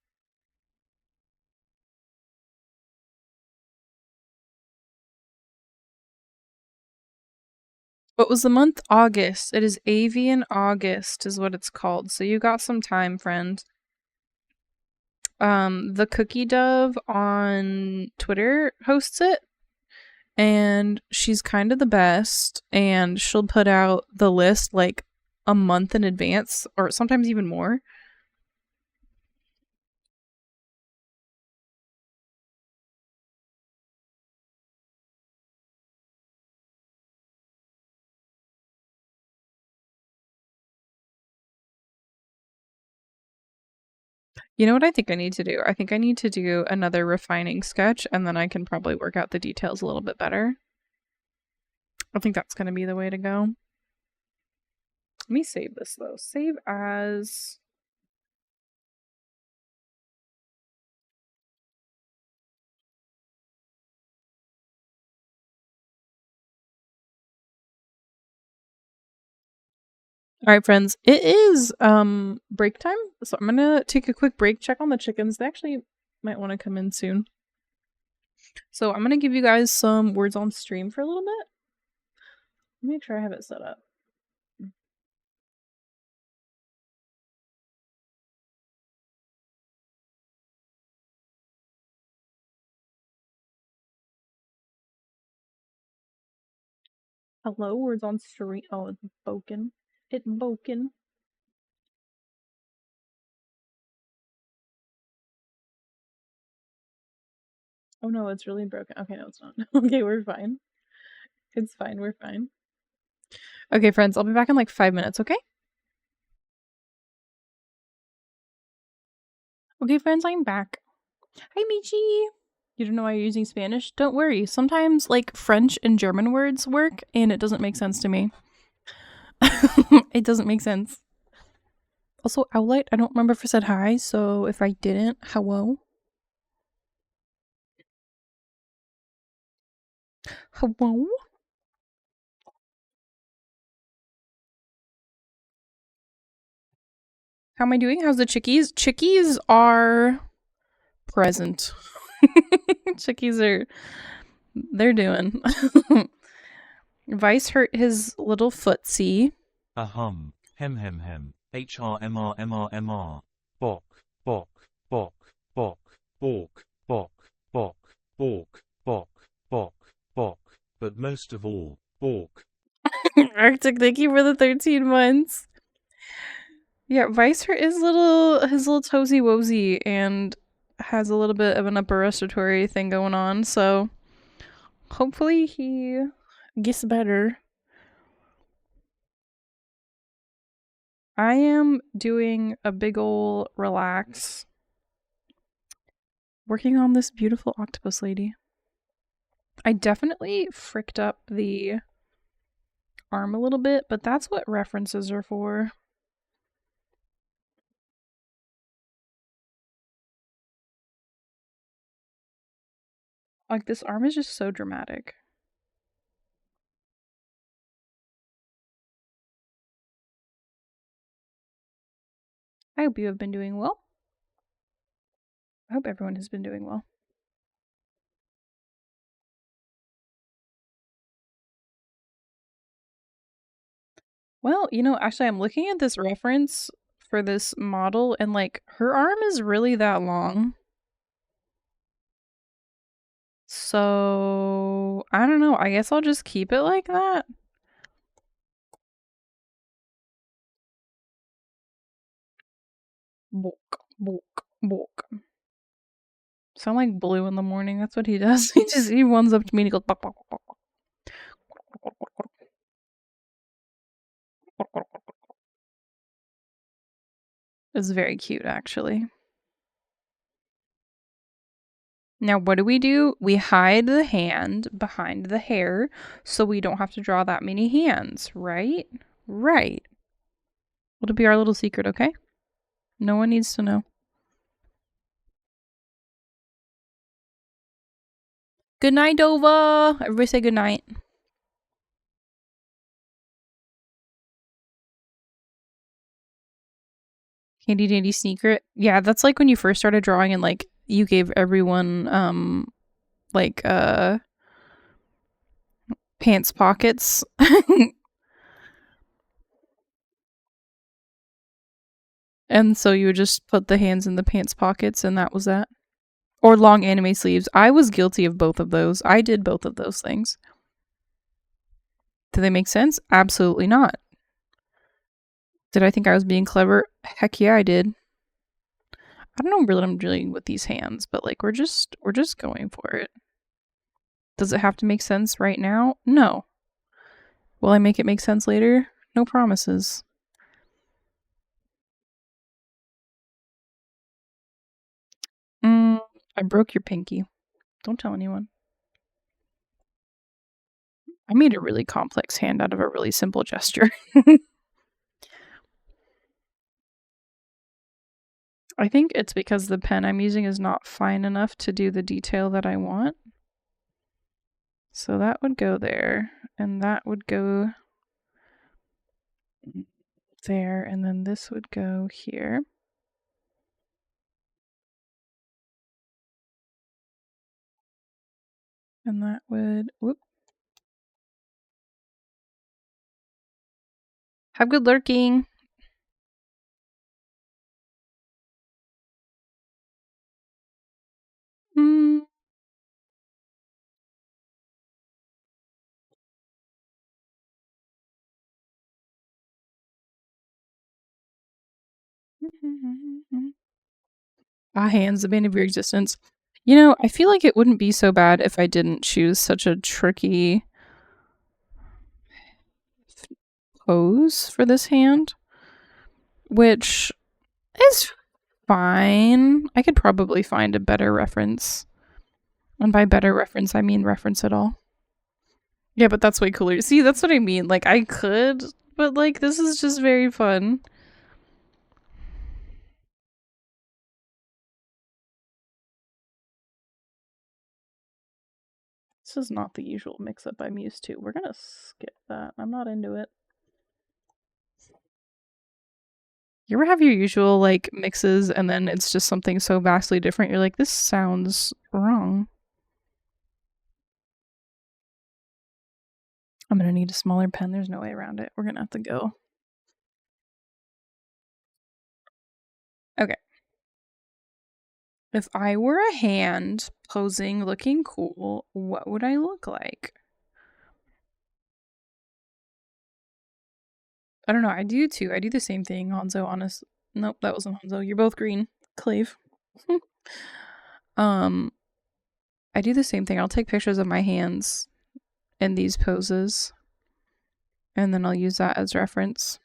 What was the month? August. It is Avian August is what it's called. So you got some time, friend. The Cookie Dove on Twitter hosts it, and she's kind of the best, and she'll put out the list like a month in advance, or sometimes even more. You know what I think I need to do? I think I need to do another refining sketch, and then I can probably work out the details a little bit better. I think that's going to be the way to go. Let me save this though. Save as... All right, friends, it is break time, so I'm gonna take a quick break, check on the chickens. They actually might want to come in soon. So I'm gonna give you guys some words on stream for a little bit. Let me make sure I have it set up. Hello, words on stream. Oh, it's broken. It's broken. Oh no, it's really broken. Okay, no, it's not. Okay, we're fine. It's fine, we're fine. Okay, friends, I'll be back in like 5 minutes, okay? Okay, friends, I'm back. Hi, Michi! You don't know why you're using Spanish? Don't worry. Sometimes, like, French and German words work, and it doesn't make sense to me. It doesn't make sense. Also, Owlite, I don't remember if I said hi, so if I didn't, hello? Hello? How am I doing? How's the chickies? Chickies are present. Chickies are... They're doing. Vice hurt his little footsie. Ahem. Hem hem hem. HRMRMRMR. Bok. Bok. Bok. Bok. Bork. Bok. Bok. Bork. Bok. Bok. Bok. But most of all, Bork. Arctic, thank you for the 13 months. Yeah, Vice hurt his little toesy woesy and has a little bit of an upper respiratory thing going on, so hopefully he gets better. I am doing a big ol' relax, working on this beautiful octopus lady. I definitely fricked up the arm a little bit, but that's what references are for. Like, this arm is just so dramatic. I hope you have been doing well. I hope everyone has been doing well. Well, you know, actually, I'm looking at this reference for this model, and like, her arm is really that long. So, I don't know. I guess I'll just keep it like that. Bulk, bulk, bulk. Sound like Blue in the morning. That's what he does. He runs up to me and he goes. Bok, bok, bok, bok. It's very cute, actually. Now, what do? We hide the hand behind the hair so we don't have to draw that many hands, right? Right. It'll be our little secret, okay? No one needs to know. Good night, Dova. Everybody say good night. Handy dandy sneaker. Yeah, that's like when you first started drawing and like you gave everyone like pants pockets. And so you would just put the hands in the pants pockets and that was that. Or long anime sleeves. I was guilty of both of those. I did both of those things. Do they make sense? Absolutely not. Did I think I was being clever? Heck yeah, I did. I don't know what I'm doing with these hands, but like we're just going for it. Does it have to make sense right now? No. Will I make it make sense later? No promises. I broke your pinky. Don't tell anyone. I made a really complex hand out of a really simple gesture. I think it's because the pen I'm using is not fine enough to do the detail that I want. So that would go there, and that would go there, and then this would go here. And that would, whoop. Have good lurking. Ah, hands, the bane of your existence. You know, I feel like it wouldn't be so bad if I didn't choose such a tricky pose for this hand, which is fine. I could probably find a better reference. And by better reference, I mean reference at all. Yeah, but that's way cooler. See, that's what I mean. Like, I could, but like, this is just very fun. This is not the usual mix-up I'm used to. We're gonna skip that. I'm not into it. You ever have your usual, like, mixes and then it's just something so vastly different? You're like, this sounds wrong. I'm gonna need a smaller pen. There's no way around it. We're gonna have to go. Okay. If I were a hand posing looking cool, what would I look like? I don't know. I do too. I do the same thing, Hanzo, honest. Nope, that wasn't Hanzo. You're both green. Clave. I do the same thing. I'll take pictures of my hands in these poses. And then I'll use that as reference.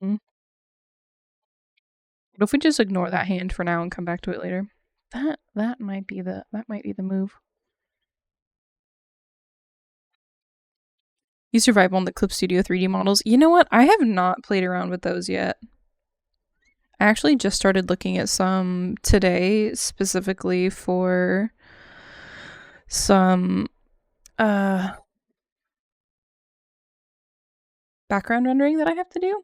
Mm-hmm. What if we just ignore that hand for now and come back to it later? That might be the move. You survive on the Clip Studio 3D models. You know what? I have not played around with those yet. I actually just started looking at some today specifically for some background rendering that I have to do.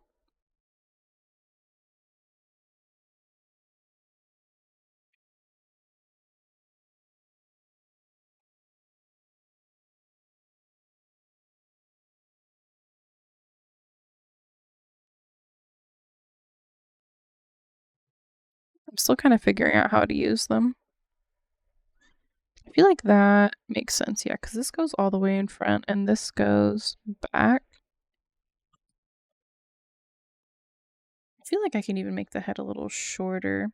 I'm still kind of figuring out how to use them. I feel like that makes sense, yeah, because this goes all the way in front and this goes back. I feel like I can even make the head a little shorter.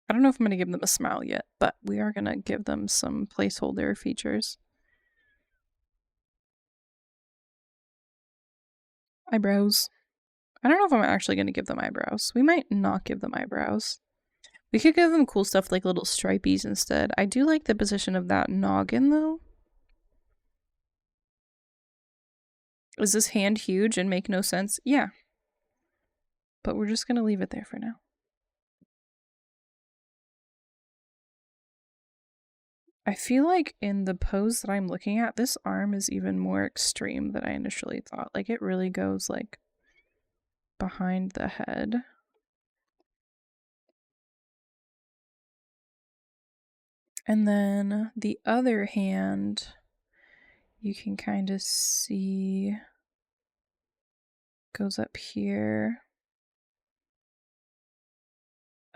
I don't know if I'm going to give them a smile yet, but we are going to give them some placeholder features. Eyebrows. I don't know if I'm actually going to give them eyebrows. We might not give them eyebrows. We could give them cool stuff like little stripies instead. I do like the position of that noggin, though. Is this hand huge and make no sense? Yeah. But we're just going to leave it there for now. I feel like in the pose that I'm looking at, this arm is even more extreme than I initially thought. Like, it really goes, like, behind the head. And then the other hand, you can kind of see goes up here.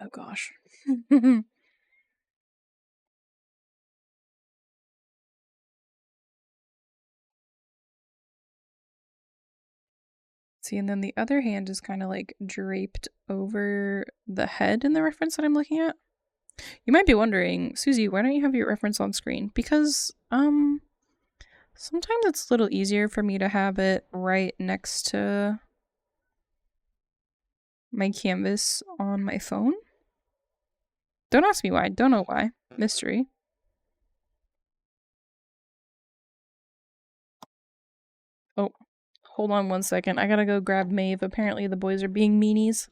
Oh gosh. See, and then the other hand is kind of like draped over the head in the reference that I'm looking at. You might be wondering, Susie, why don't you have your reference on screen? Because, sometimes it's a little easier for me to have it right next to my canvas on my phone. Don't ask me why. Don't know why. Mystery. Oh, hold on one second. I gotta go grab Maeve. Apparently the boys are being meanies.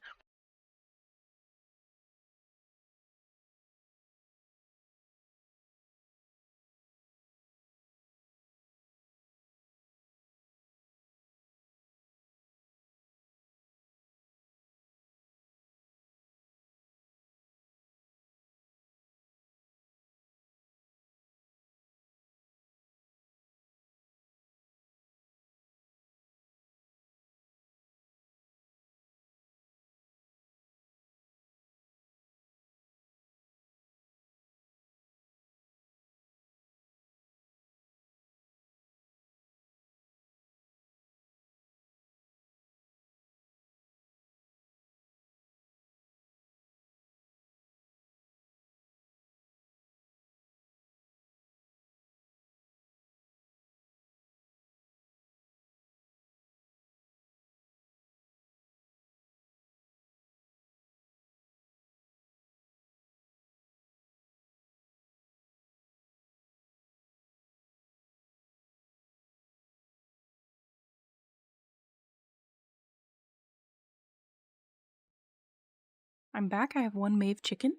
I'm back. I have one Maeve chicken.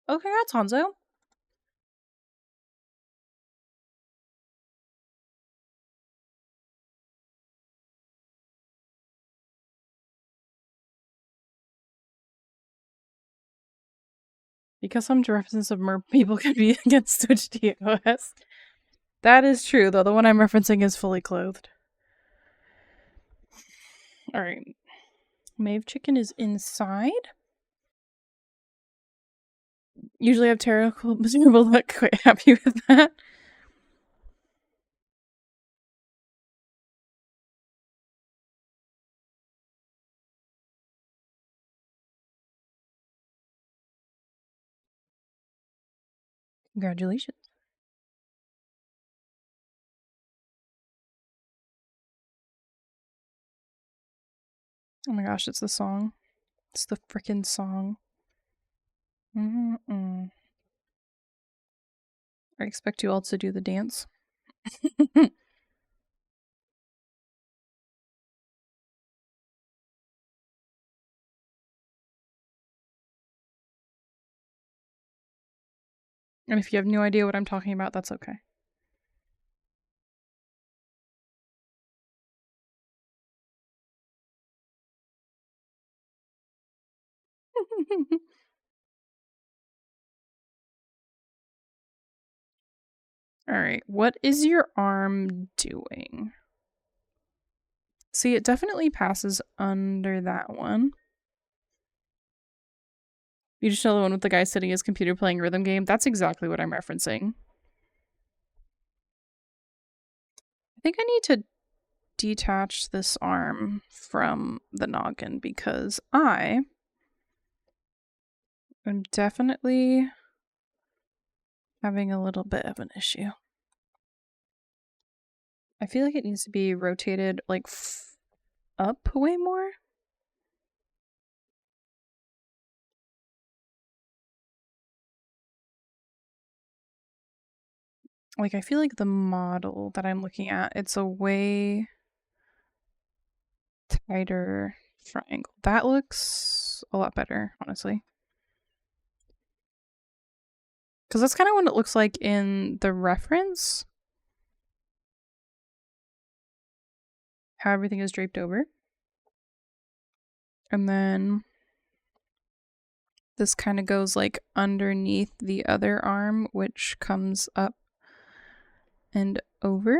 Oh, congrats, Hanzo. Because some references of mer people can be against Twitch TOS. That is true, though. The one I'm referencing is fully clothed. Alright. Maeve chicken is inside. Usually I have terrible luck. Quite happy with that. Congratulations. Oh my gosh, it's the song. It's the frickin' song. I expect you all to do the dance. And if you have no idea what I'm talking about, that's okay. Alright, what is your arm doing? See, it definitely passes under that one. You just know the one with the guy sitting at his computer playing rhythm game? That's exactly what I'm referencing. I think I need to detach this arm from the noggin because I am definitely having a little bit of an issue. I feel like it needs to be rotated like up way more. Like, I feel like the model that I'm looking at, it's a way tighter triangle. That looks a lot better, honestly. Because that's kind of what it looks like in the reference. How everything is draped over. And then this kind of goes like underneath the other arm, which comes up and over.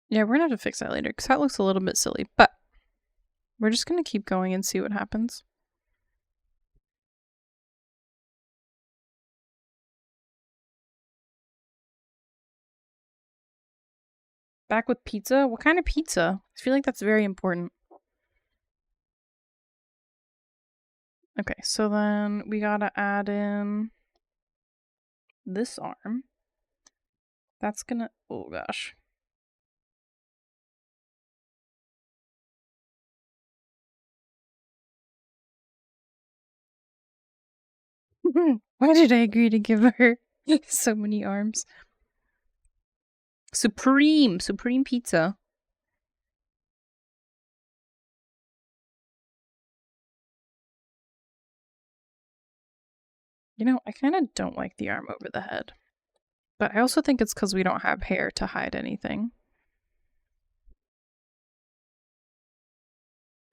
Yeah, we're gonna have to fix that later because that looks a little bit silly, but we're just gonna keep going and see what happens. Back with pizza? What kind of pizza? I feel like that's very important. Okay, so then we gotta add in this arm. That's gonna, oh gosh. Why did I agree to give her so many arms? Supreme pizza. You know, I kind of don't like the arm over the head. But I also think it's because we don't have hair to hide anything.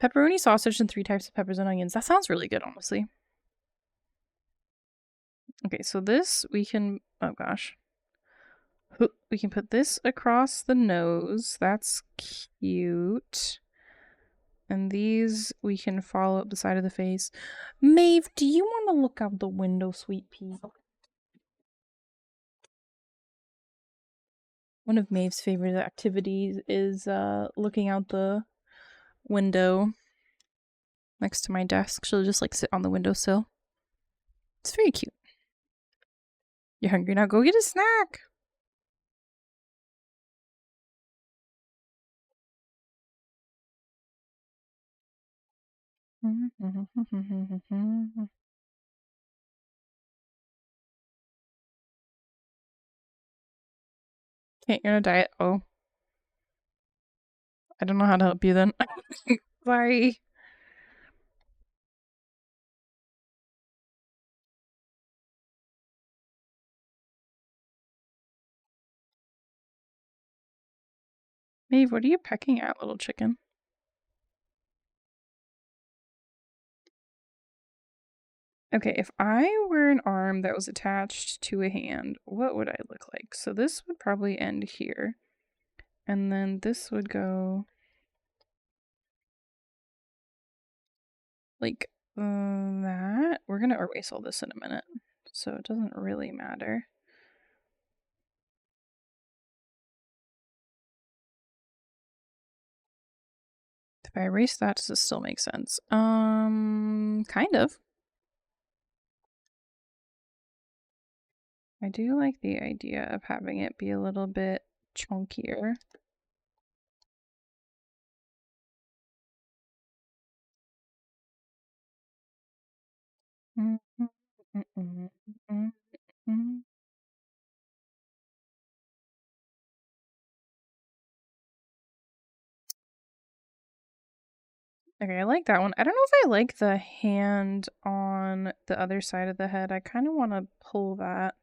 Pepperoni sausage and 3 types of peppers and onions. That sounds really good, honestly. Okay, so this we can, oh gosh. We can put this across the nose. That's cute. And these we can follow up the side of the face. Maeve, do you want to look out the window, sweet pea? One of Maeve's favorite activities is looking out the window next to my desk. She'll just like sit on the windowsill. It's very cute. You're hungry now? Go get a snack. Okay, you're on a diet. Oh. I don't know how to help you then. Sorry. Maeve, what are you pecking at, little chicken? Okay, if I were an arm that was attached to a hand, what would I look like? So this would probably end here. And then this would go like that. We're going to erase all this in a minute, so it doesn't really matter. If I erase that, does it still make sense? Kind of. I do like the idea of having it be a little bit chunkier. Okay, I like that one. I don't know if I like the hand on the other side of the head. I kind of want to pull that.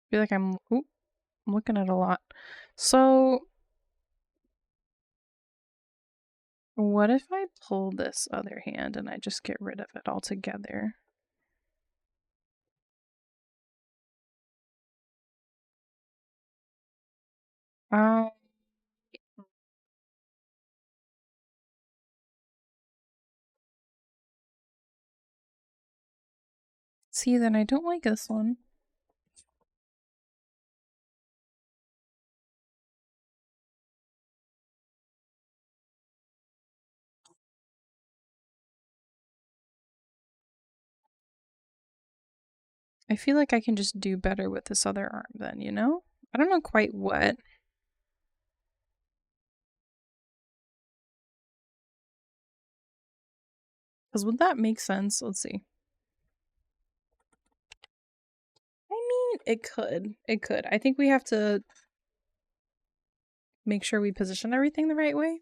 feel like I'm looking at a lot. So what if I pull this other hand and I just get rid of it altogether? Um, see, then I don't like this one. I feel like I can just do better with this other arm then, you know? I don't know quite what. Because would that make sense? Let's see. I mean, it could. It could. I think we have to make sure we position everything the right way.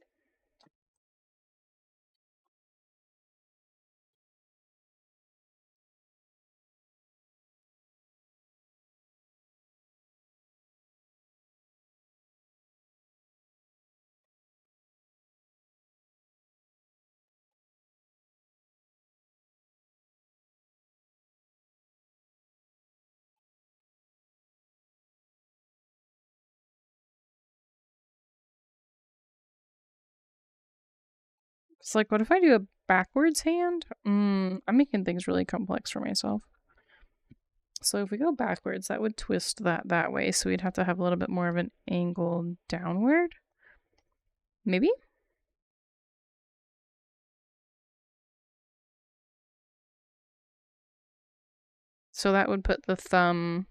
It's like, what if I do a backwards hand? I'm making things really complex for myself. So if we go backwards, that would twist that way. So we'd have to have a little bit more of an angle downward. Maybe? So that would put the thumb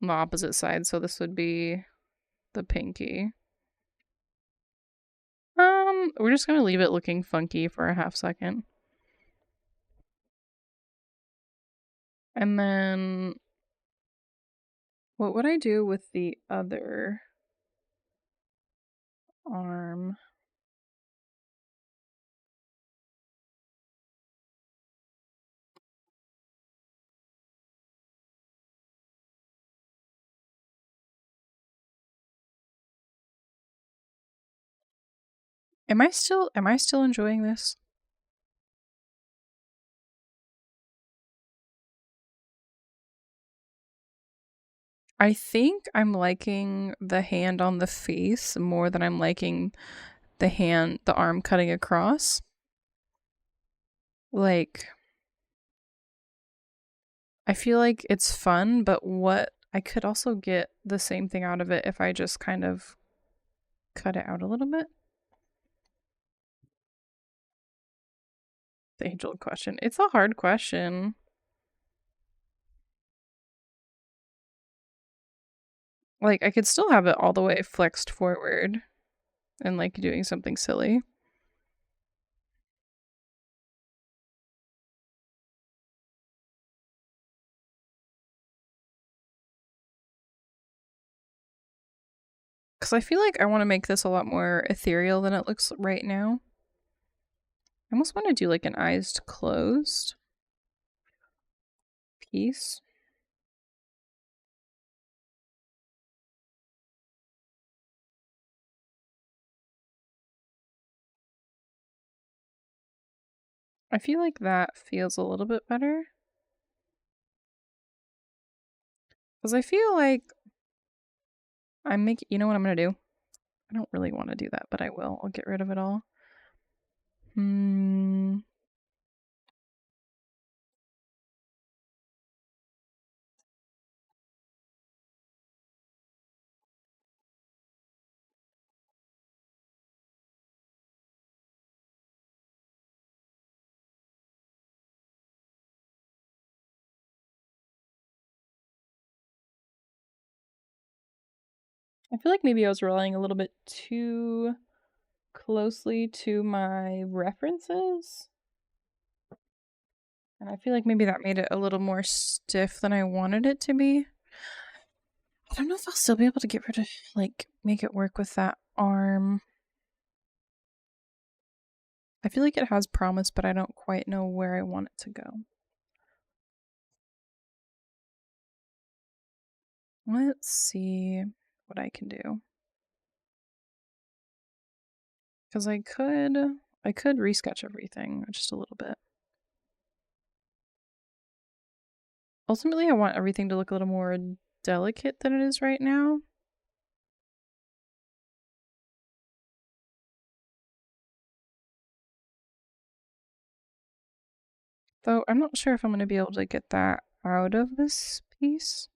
on the opposite side. So this would be the pinky. We're just gonna leave it looking funky for a half second. And then what would I do with the other arm? Am I still enjoying this? I think I'm liking the hand on the face more than I'm liking the arm cutting across. Like, I feel like it's fun, but what I could also get the same thing out of it if I just kind of cut it out a little bit. The age-old question. It's a hard question. Like, I could still have it all the way flexed forward and like doing something silly. Because I feel like I want to make this a lot more ethereal than it looks right now. I almost want to do like an eyes closed piece. I feel like that feels a little bit better. Because I feel like I'm making, you know what I'm going to do? I don't really want to do that, but I will. I'll get rid of it all. I feel like maybe I was relying a little bit too closely to my references. And I feel like maybe that made it a little more stiff than I wanted it to be. I don't know if I'll still be able to get rid of, like, make it work with that arm. I feel like it has promise, but I don't quite know where I want it to go. Let's see what I can do. Because I could resketch everything just a little bit. Ultimately, I want everything to look a little more delicate than it is right now. Though I'm not sure if I'm going to be able to get that out of this piece.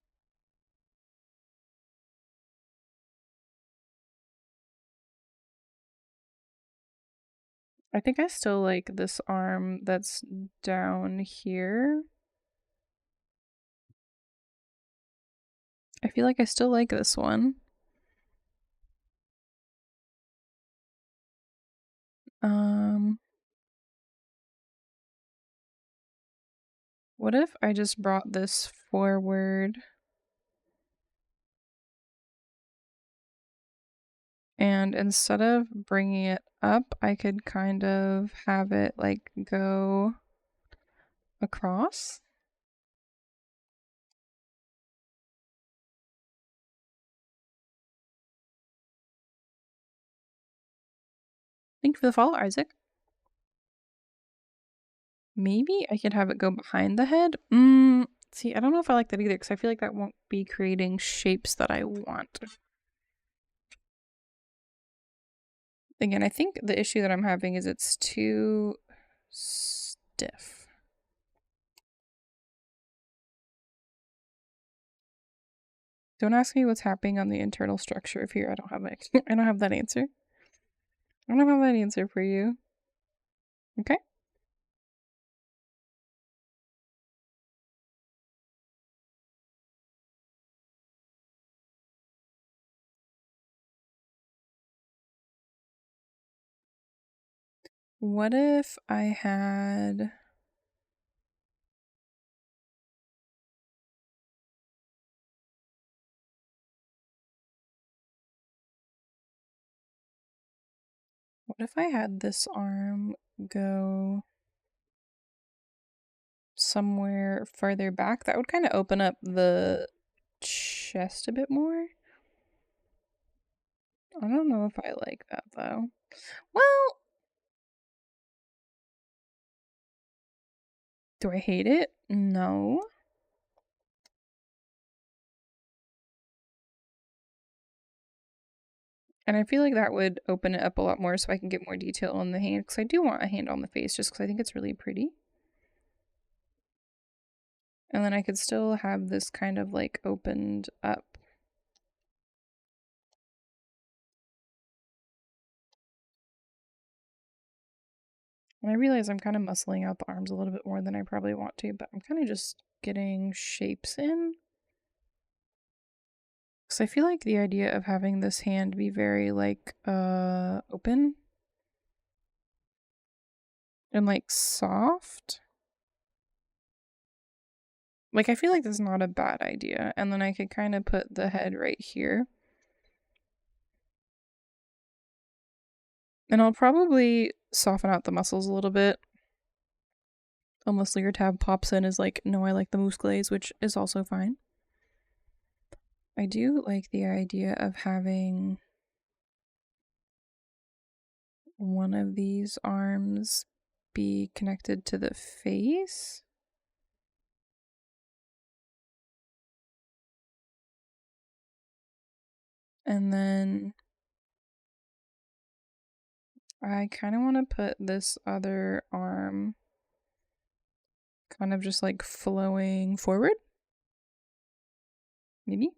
I think I still like this arm that's down here. I feel like I still like this one. What if I just brought this forward and instead of bringing it up, I could kind of have it like go across? Thank you for the follow, Isaac. Maybe I could have it go behind the head. See, I don't know if I like that either because I feel like that won't be creating shapes that I want. Again, I think the issue that I'm having is it's too stiff. Don't ask me what's happening on the internal structure of here. I don't have I don't have that answer. I don't have that answer for you. Okay. What if I had... What if I had this arm go somewhere further back? That would kind of open up the chest a bit more. I don't know if I like that though. Well, do I hate it? No. And I feel like that would open it up a lot more so I can get more detail on the hand because I do want a hand on the face just because I think it's really pretty. And then I could still have this kind of like opened up. And I realize I'm kind of muscling out the arms a little bit more than I probably want to, but I'm kind of just getting shapes in. Because I feel like the idea of having this hand be very like open and like soft. Like I feel like that's not a bad idea. And then I could kind of put the head right here. And I'll probably soften out the muscles a little bit. Unless your tab pops in as like, no, I like the mousse glaze, which is also fine. I do like the idea of having one of these arms be connected to the face. And then I kind of want to put this other arm kind of just like flowing forward. Maybe.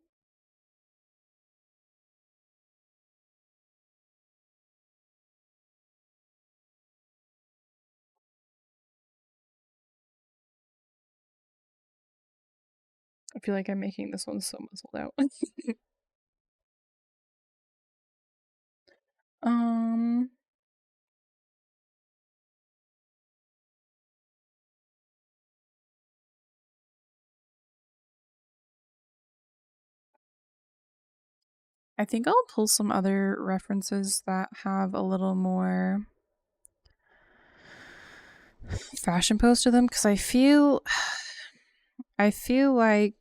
I feel like I'm making this one so muscled out. I think I'll pull some other references that have a little more fashion post to them because I feel like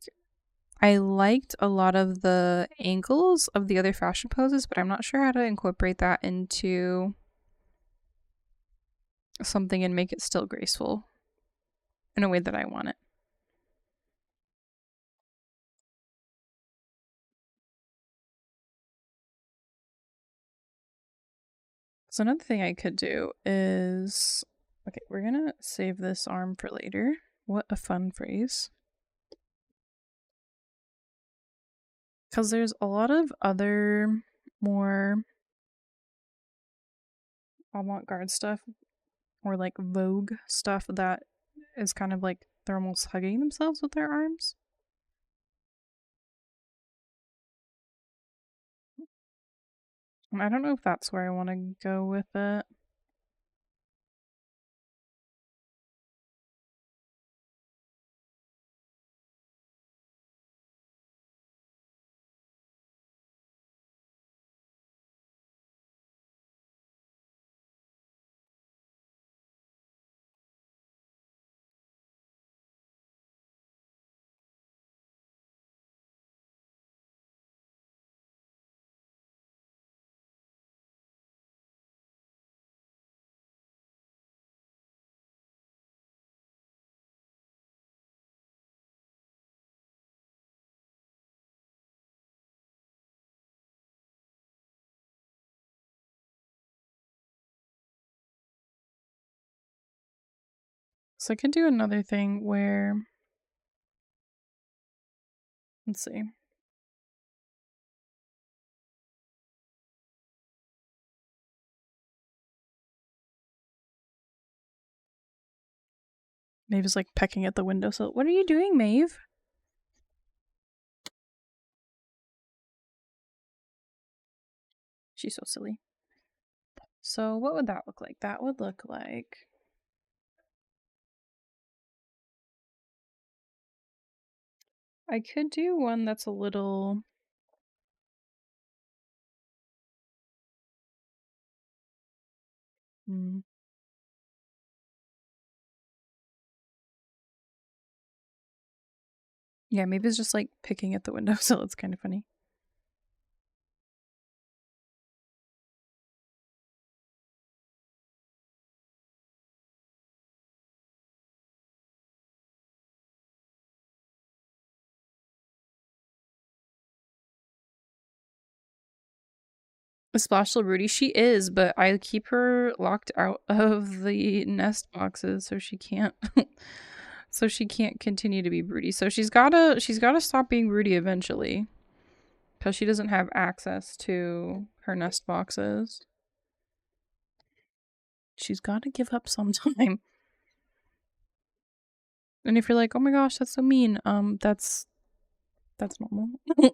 I liked a lot of the angles of the other fashion poses, but I'm not sure how to incorporate that into something and make it still graceful in a way that I want it. So another thing I could do is, okay, we're gonna save this arm for later. What a fun phrase. Because there's a lot of other more avant-garde stuff or like Vogue stuff that is kind of like they're almost hugging themselves with their arms. And I don't know if that's where I want to go with it. So I could do another thing where, let's see. Maeve's like pecking at the windowsill. What are you doing, Maeve? She's so silly. So what would that look like? That would look like I could do one that's a little yeah, maybe it's just like picking at the windowsill. It's kind of funny. Splashful Rudy, she is, but I keep her locked out of the nest boxes so she can't so she can't continue to be broody. So she's gotta stop being broody eventually. Because she doesn't have access to her nest boxes. She's gotta give up sometime. And if you're like, oh my gosh, that's so mean, that's normal.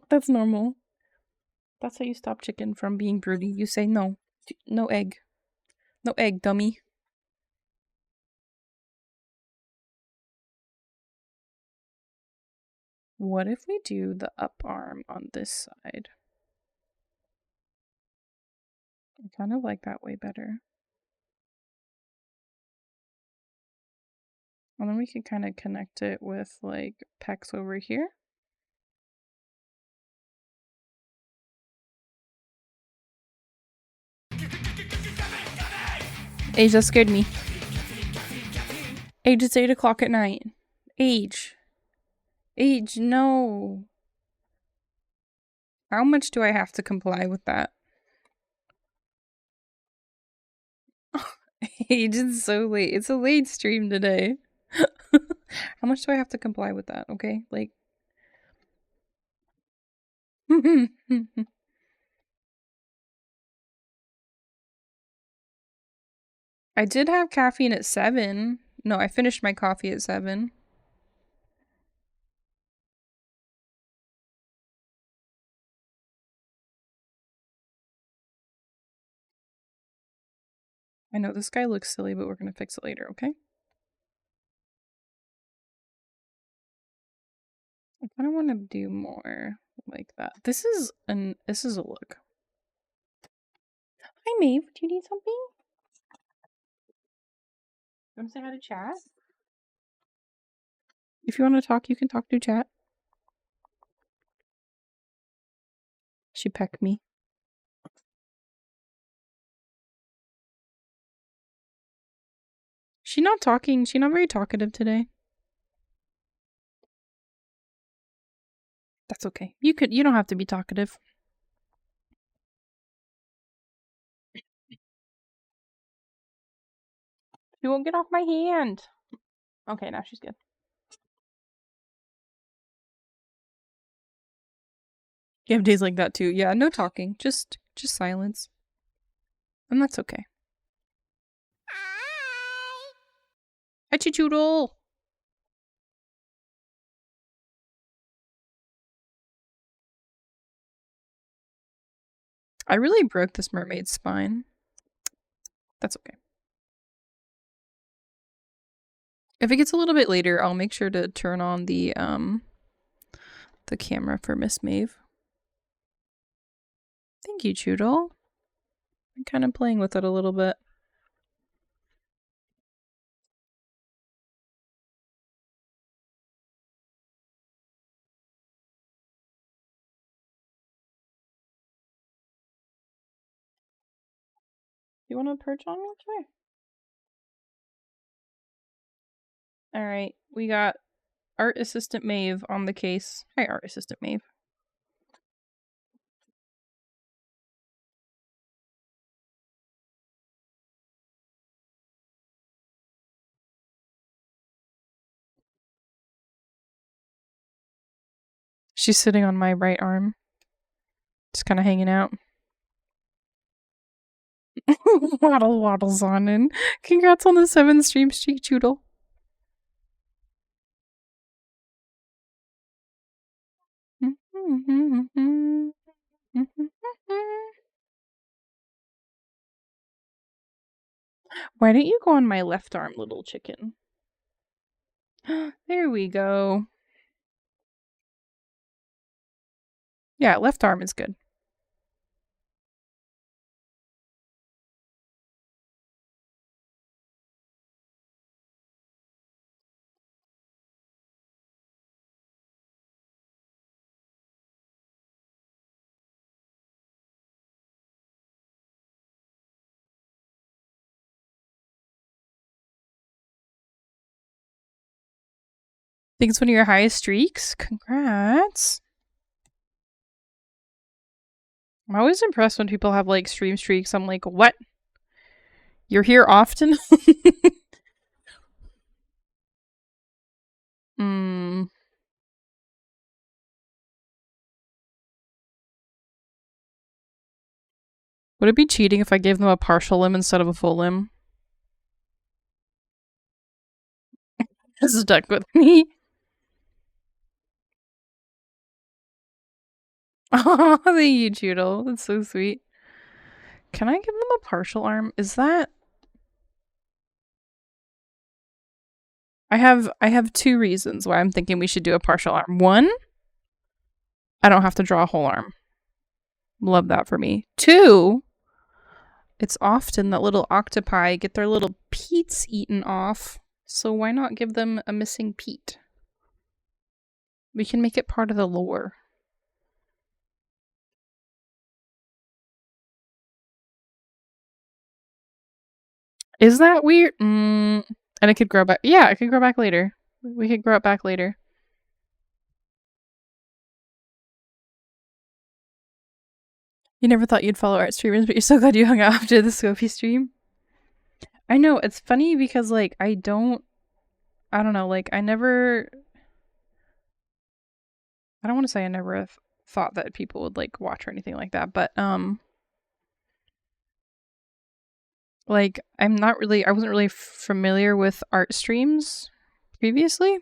That's normal. That's how you stop chicken from being broody. You say no. No egg. No egg, dummy. What if we do the up arm on this side? I kind of like that way better. And then we can kind of connect it with like pecs over here. Age, that scared me. Age, it's 8 o'clock at night. Age. Age, no. How much do I have to comply with that? Age, it's so late. It's a late stream today. How much do I have to comply with that, okay? Like... I did have caffeine at 7. No, I finished my coffee at 7. I know this guy looks silly, but we're gonna fix it later, okay? I kind of want to do more like that. This is a look. Hi, Maeve. Do you need something? You want to say hi to chat? If you want to talk, you can talk to chat. She pecked me. She's not talking. She's not very talkative today. That's okay. You don't have to be talkative. You won't get off my hand. Okay, now she's good. You have days like that too. Yeah, no talking. Just silence. And that's okay. Hi, Chichoodle! I really broke this mermaid's spine. That's okay. If it gets a little bit later, I'll make sure to turn on the camera for Miss Maeve. Thank you, Choodle. I'm kind of playing with it a little bit. You want to perch on me? Sure. Alright, we got Art Assistant Maeve on the case. Hi, Art Assistant Maeve. She's sitting on my right arm. Just kind of hanging out. Waddles on in. Congrats on the 7 stream streak, Choodle. Why don't you go on my left arm, little chicken? There we go. Yeah, left arm is good. Think it's one of your highest streaks? Congrats. I'm always impressed when people have like stream streaks. I'm like, what? You're here often? Would it be cheating if I gave them a partial limb instead of a full limb? It's stuck with me. Oh, thank you, Choodle. That's so sweet. Can I give them a partial arm? Is that... I have 2 reasons why I'm thinking we should do a partial arm. 1, I don't have to draw a whole arm. Love that for me. 2, it's often that little octopi get their little peats eaten off, so why not give them a missing peat? We can make it part of the lore. Is that weird? And it could grow back. Yeah, it could grow back later. We could grow it back later. You never thought you'd follow art streamers, but you're so glad you hung out after the Scopy stream. I know, it's funny because, like, I don't know, like, I don't want to say I never thought that people would, like, watch or anything like that, but, like, I wasn't really familiar with art streams previously.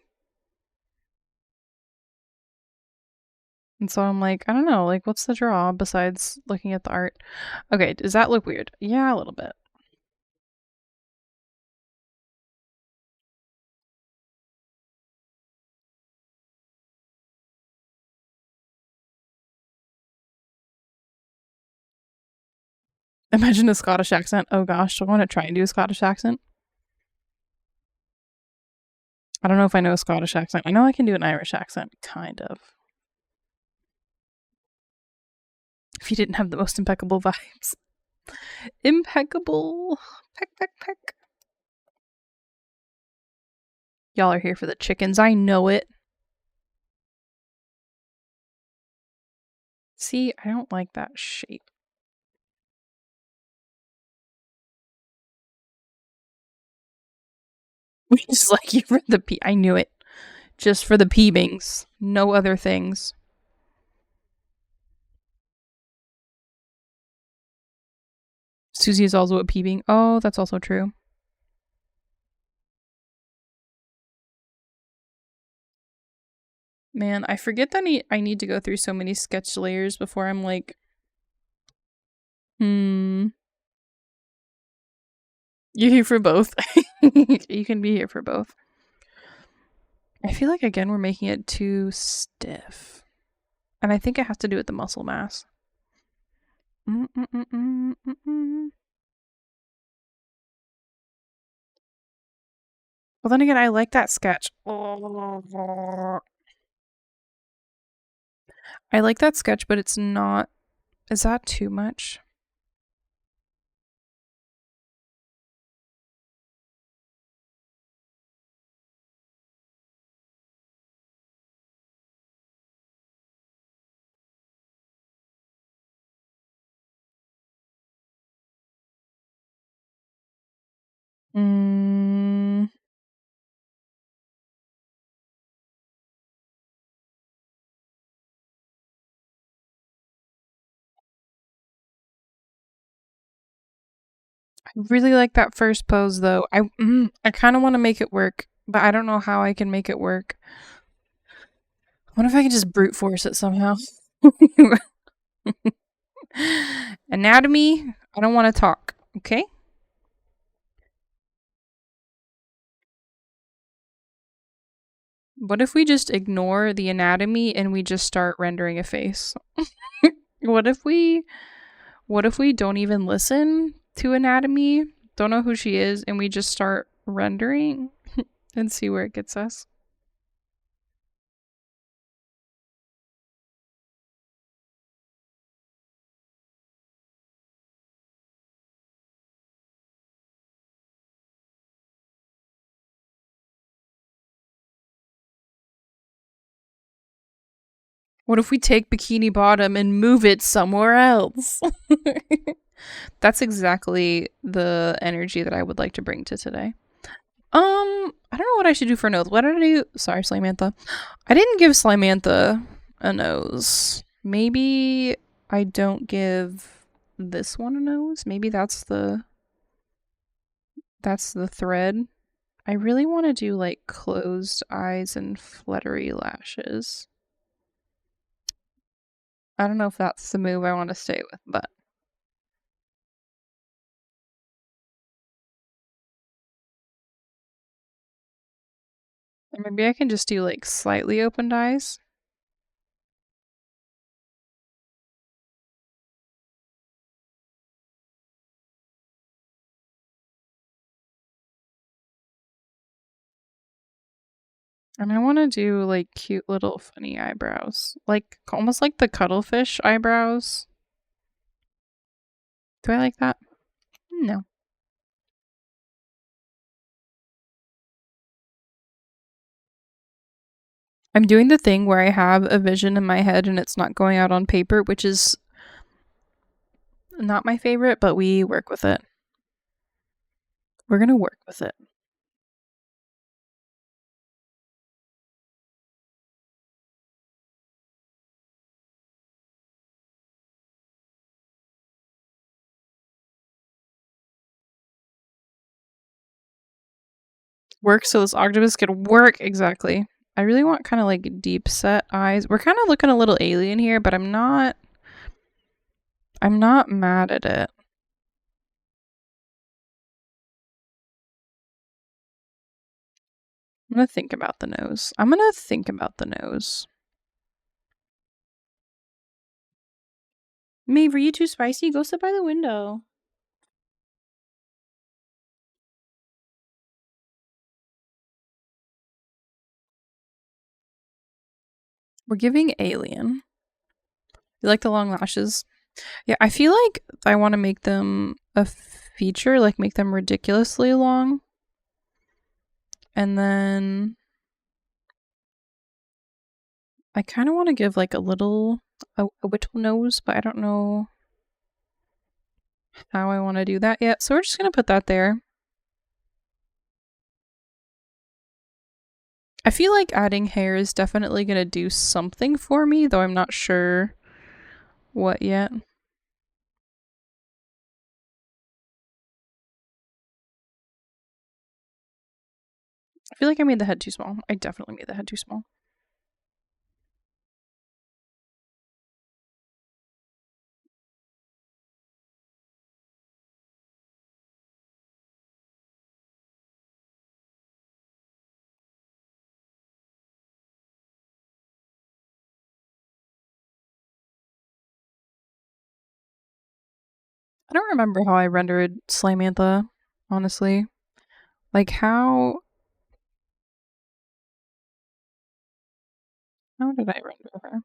And so I'm like, I don't know, like, what's the draw besides looking at the art? Okay, does that look weird? Yeah, a little bit. Imagine a Scottish accent. Oh gosh, do I want to try and do a Scottish accent? I don't know if I know a Scottish accent. I know I can do an Irish accent, kind of. if you didn't have the most impeccable vibes. Impeccable. Peck, peck, peck. Y'all are here for the chickens. I know it. See, I don't like that shape. Just like you for the I knew it. Just for the peebings. No other things. Susie is also a peebing. Oh, that's also true. Man, I forget that I need to go through so many sketch layers before I'm like, You're here for both. You can be here for both. I feel like, again, we're making it too stiff. And I think it has to do with the muscle mass. Well, then again, I like that sketch. I like that sketch, but it's not... Is that too much? I really like that first pose, though. I kind of want to make it work, but I don't know how I can make it work. I wonder if I can just brute force it somehow. Anatomy, I don't want to talk, okay? What if we just ignore the anatomy and we just start rendering a face? What if we don't even listen to anatomy, don't know who she is, and we just start rendering and see where it gets us? What if we take Bikini Bottom and move it somewhere else? That's exactly the energy that I would like to bring to today. I don't know what I should do for nose. What did I do? Sorry, Slimantha. I didn't give Slimantha a nose. Maybe I don't give this one a nose. Maybe that's the thread. I really want to do like closed eyes and fluttery lashes. I don't know if that's the move I want to stay with, but maybe I can just do like slightly opened eyes. And I want to do like cute little funny eyebrows. Like almost like the cuttlefish eyebrows. Do I like that? No. I'm doing the thing where I have a vision in my head and it's not going out on paper, which is not my favorite, but we work with it. We're gonna work with it. Work so this octopus could work. Exactly. I really want kind of like deep set eyes. We're kind of looking a little alien here, but I'm not mad at it. I'm gonna think about the nose. Maeve, are you too spicy? Go sit by the window. We're giving alien. You like the long lashes? Yeah, I feel like I want to make them a feature, like make them ridiculously long. And then I kind of want to give like a little whittle nose, but I don't know how I want to do that yet. So we're just going to put that there. I feel like adding hair is definitely going to do something for me, though I'm not sure what yet. I feel like I made the head too small. I definitely made the head too small. I don't remember how I rendered Slimantha, honestly. Like how did I render her?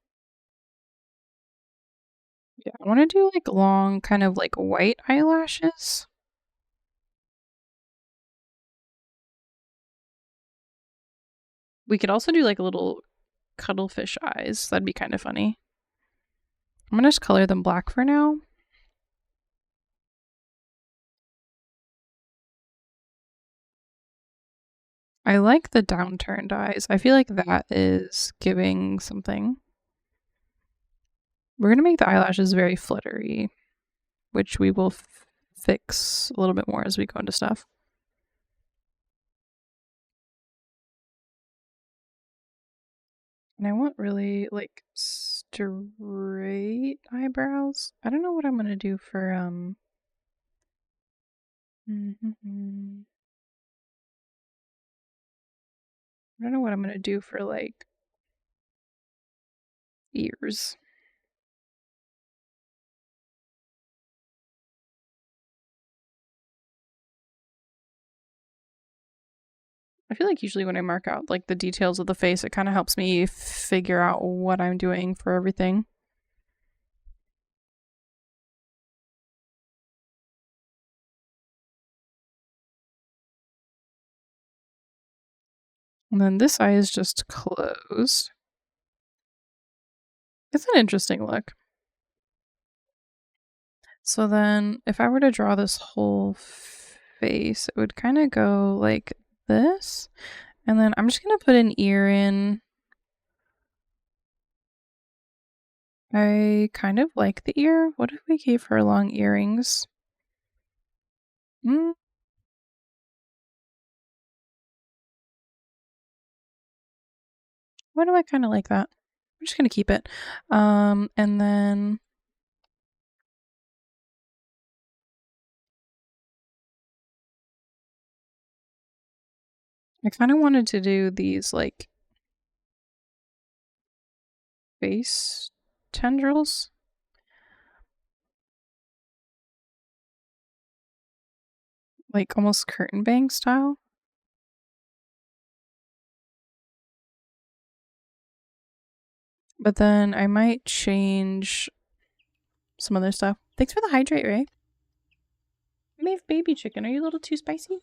Yeah, I want to do like long, kind of like white eyelashes. We could also do like a little cuttlefish eyes. That'd be kind of funny. I'm gonna just color them black for now. I like the downturned eyes. I feel like that is giving something. We're gonna make the eyelashes very fluttery, which we will fix a little bit more as we go into stuff. And I want really like straight eyebrows. I don't know what I'm gonna do for I don't know what I'm gonna do for like ears. I feel like usually when I mark out like the details of the face, it kind of helps me figure out what I'm doing for everything. And then this eye is just closed. It's an interesting look. So then if I were to draw this whole face, it would kind of go like this. And then I'm just going to put an ear in. I kind of like the ear. What if we gave her long earrings? Why do I kind of like that? I'm just going to keep it. And then I kind of wanted to do these like face tendrils. Like almost curtain bang style. But then I might change some other stuff. Thanks for the hydrate, Ray. I may have baby chicken. Are you a little too spicy?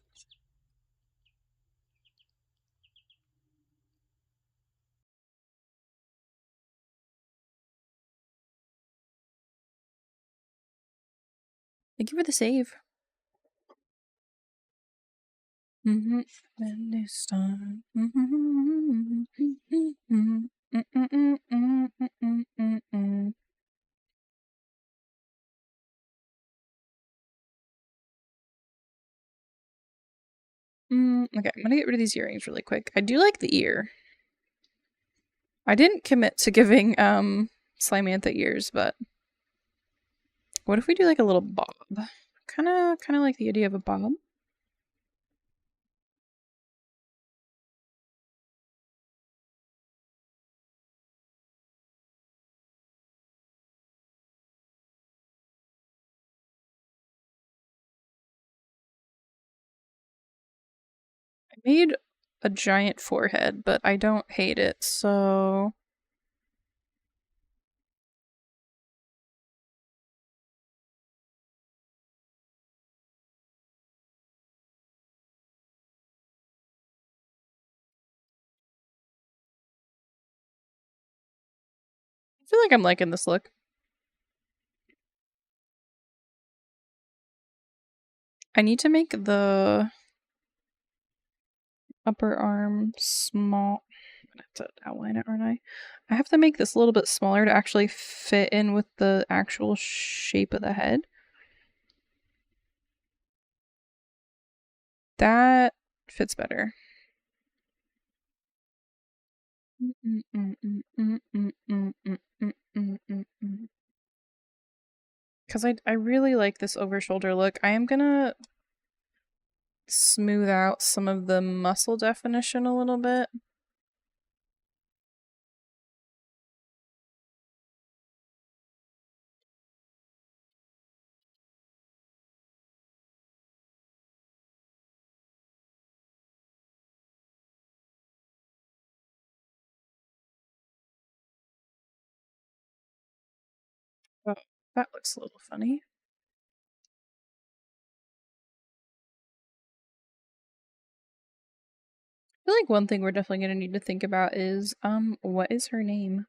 Thank you for the save. Mm-hmm. When they start. Okay, I'm gonna get rid of these earrings really quick. I do like the ear. I didn't commit to giving Slimantha ears, but what if we do like a little bob? Kinda like the idea of a bob. I made a giant forehead, but I don't hate it, so feel like I'm liking this look. I need to make the upper arm small. I'm gonna have to outline it, aren't I? I have to make this a little bit smaller to actually fit in with the actual shape of the head. That fits better. Because I really like this over shoulder look. I am gonna smooth out some of the muscle definition a little bit. Oh, that looks a little funny. I feel like one thing we're definitely gonna need to think about is what is her name?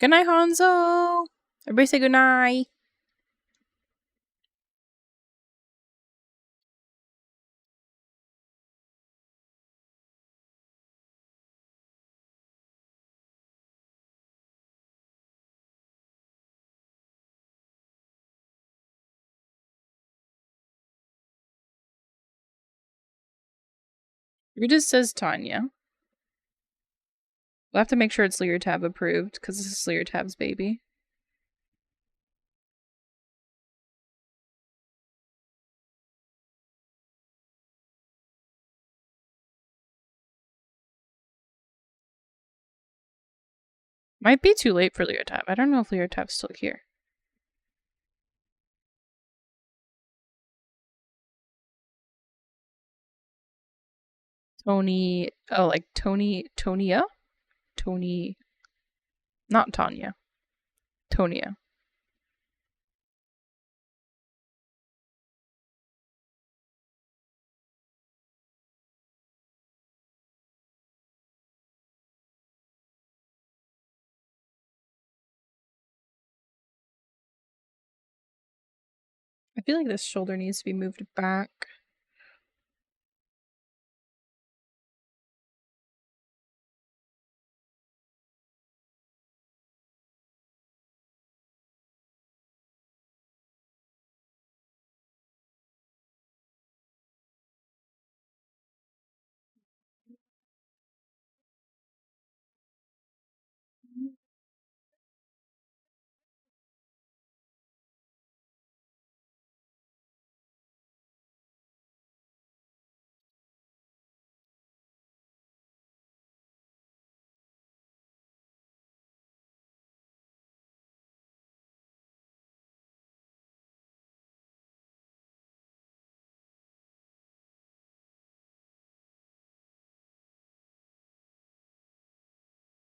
Good night, Hanzo! Everybody say good night. Who just says Tanya? We'll have to make sure it's Leertab approved, because this is Leertab's baby. Might be too late for Leertab. I don't know if Leertab's still here. Tony. Oh, like Tonia? Tony. Not Tanya. Tonia. I feel like this shoulder needs to be moved back.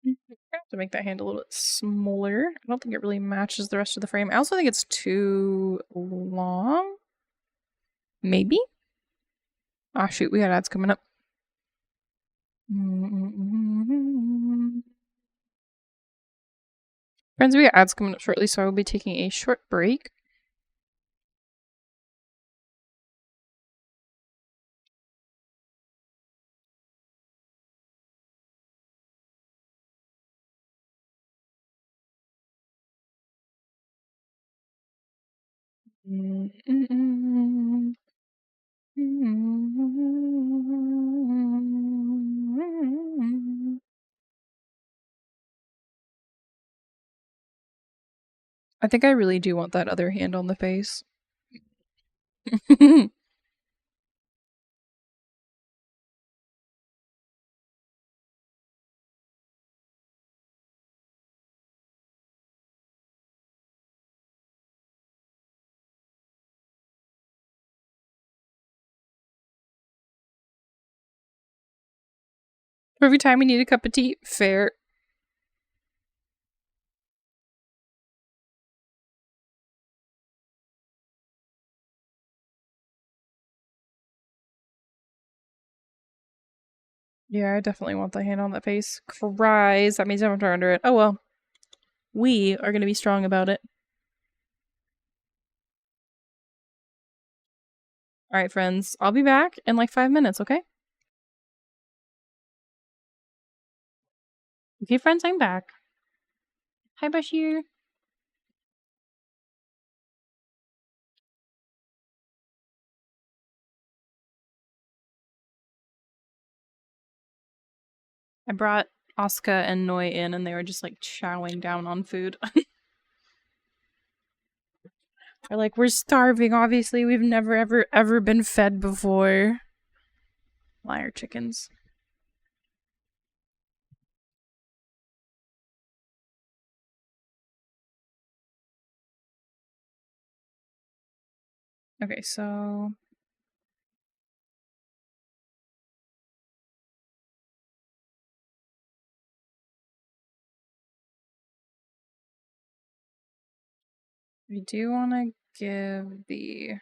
I have to make that hand a little bit smaller. I don't think it really matches the rest of the frame. I also think it's too long. Maybe? Ah, shoot, we got ads coming up. Friends, we got ads coming up shortly, so I will be taking a short break. I think I really do want that other hand on the face. Every time we need a cup of tea, fair. Yeah, I definitely want the hand on that face. Cries. That means I have to under it. Oh well. We are gonna be strong about it. Alright, friends. I'll be back in like 5 minutes, okay? Okay, friends, I'm back. Hi, Bashir. I brought Asuka and Noi in and they were just like chowing down on food. They're like, we're starving, obviously. We've never ever been fed before. Liar chickens. Okay, so we do want to give the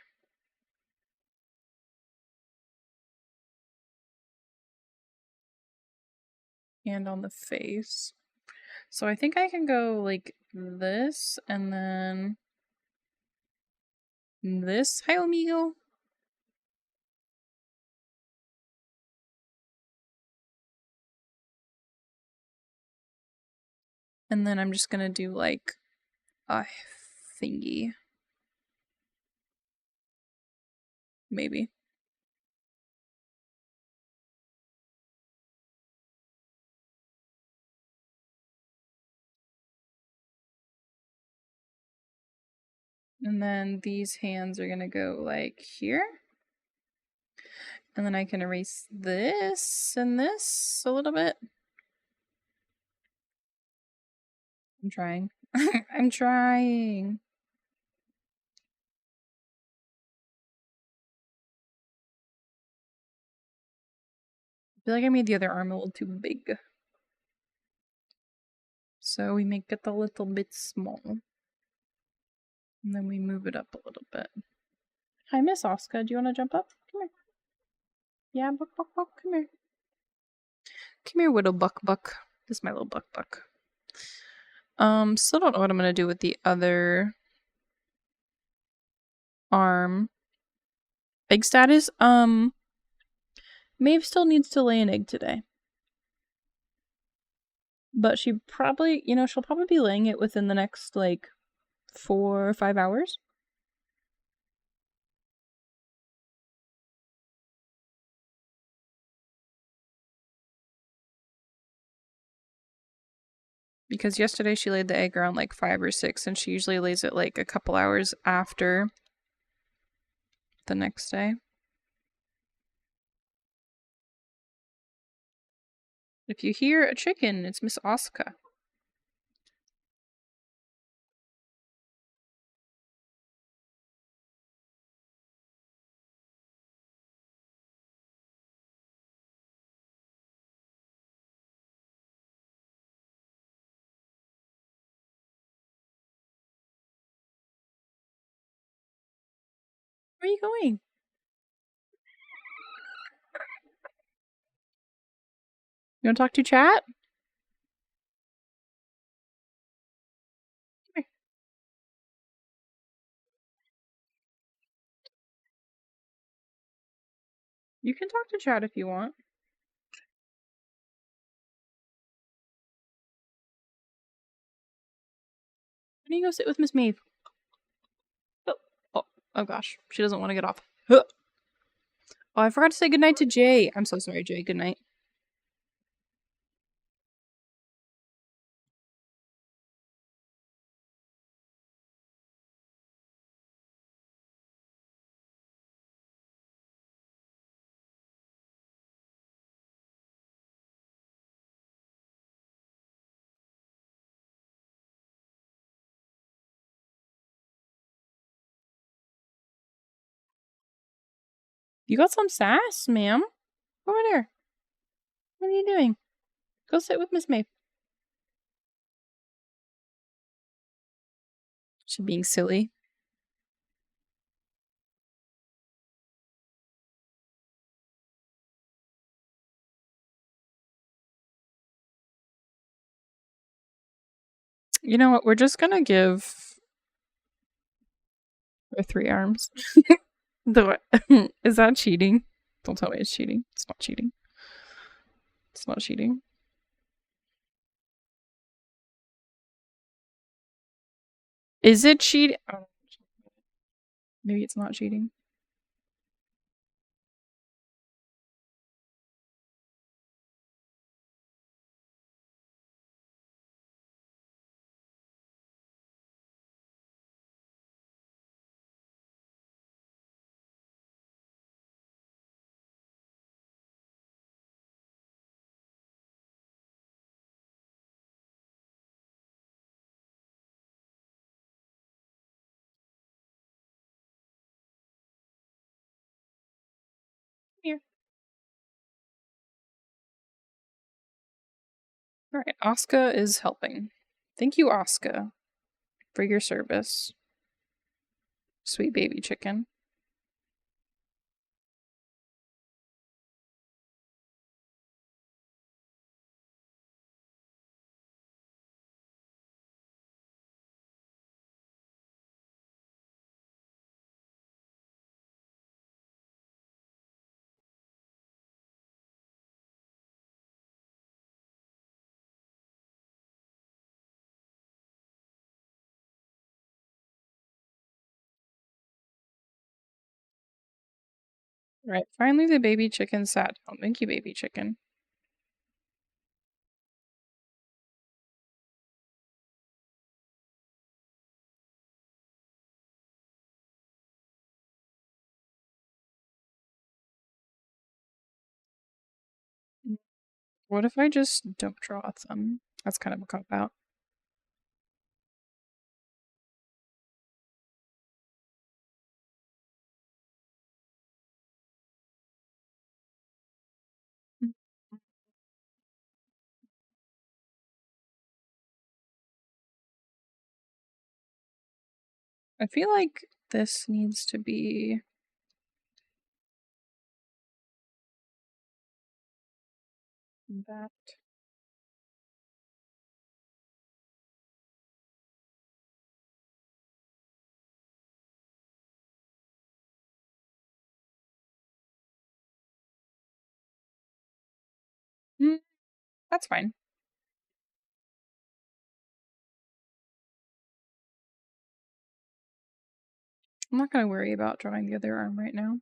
hand on the face. So I think I can go like this and then this. Hi, amigo. And then I'm just gonna do like a thingy. Maybe. And then these hands are gonna go like here. And then I can erase this and this a little bit. I'm trying. I'm trying. I feel like I made the other arm a little too big. So we make it a little bit small. And then we move it up a little bit. Hi, Miss Oscar. Do you want to jump up? Come here. Yeah, buck, buck, buck. Come here. Come here, little buck, buck. This is my little buck, buck. Still don't know what I'm gonna do with the other arm. Egg status? Maeve still needs to lay an egg today. But she probably, she'll probably be laying it within the next, like, 4 or 5 hours. Because yesterday she laid the egg around, like, 5 or 6, and she usually lays it, like, a couple hours after the next day. If you hear a chicken, it's Miss Asuka. Where are you going? You want to talk to chat? Come here. You can talk to chat if you want. Why don't you go sit with Miss Maeve? Oh gosh. She doesn't want to get off. Oh, I forgot to say goodnight to Jay. I'm so sorry, Jay. Good night. You got some sass, ma'am? Over there. What are you doing? Go sit with Miss Maeve. She's being silly. You know what? We're just gonna give her 3 arms. Is that cheating? Don't tell me it's cheating. It's not cheating. It's not cheating. Is it cheating? Oh, maybe it's not cheating. Here. Alright, Asuka is helping. Thank you, Asuka, for your service. Sweet baby chicken. Right, finally the baby chicken sat down. Thank you, baby chicken. What if I just don't draw a thumb? That's kind of a cop-out. I feel like this needs to be that. That's fine. I'm not gonna worry about drawing the other arm right now.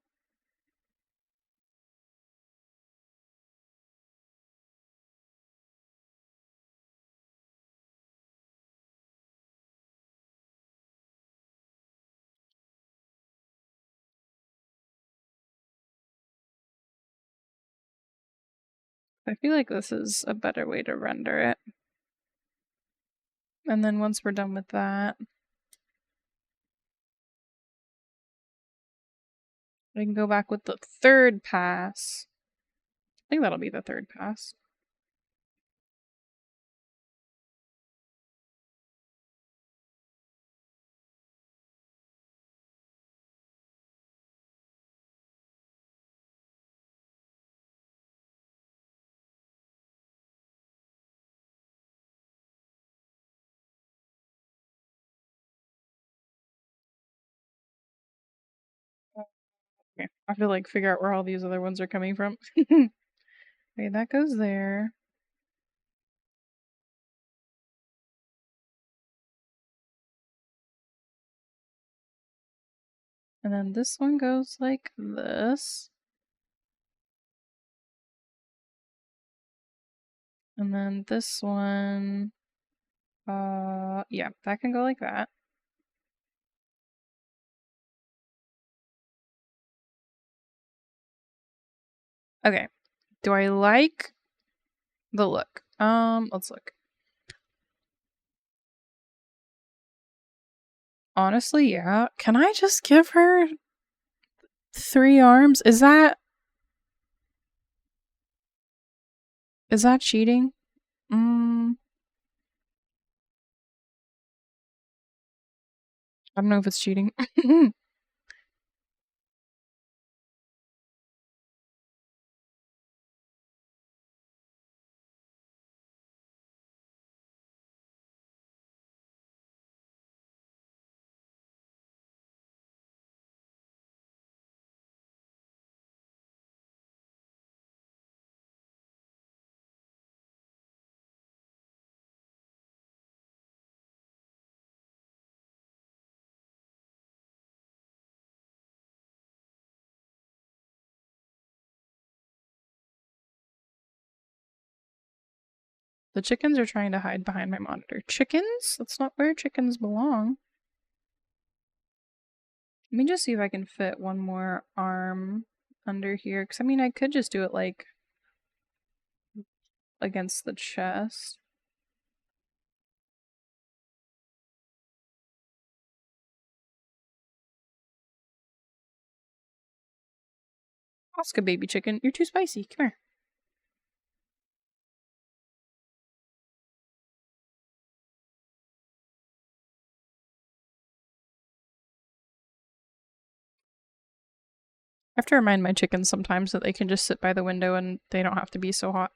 I feel like this is a better way to render it. And then once we're done with that, I can go back with the third pass. I think that'll be the third pass. Okay, I feel like figure out where all these other ones are coming from. Okay, that goes there. And then this one goes like this. And then this one, yeah, that can go like that. Okay, do I like the look? Let's look. Honestly, yeah. Can I just give her 3 arms? Is that cheating? I don't know if it's cheating. The chickens are trying to hide behind my monitor. Chickens? That's not where chickens belong. Let me just see if I can fit one more arm under here. Because, I mean, I could just do it, like, against the chest. Oscar, baby chicken, you're too spicy. Come here. I have to remind my chickens sometimes that they can just sit by the window and they don't have to be so hot.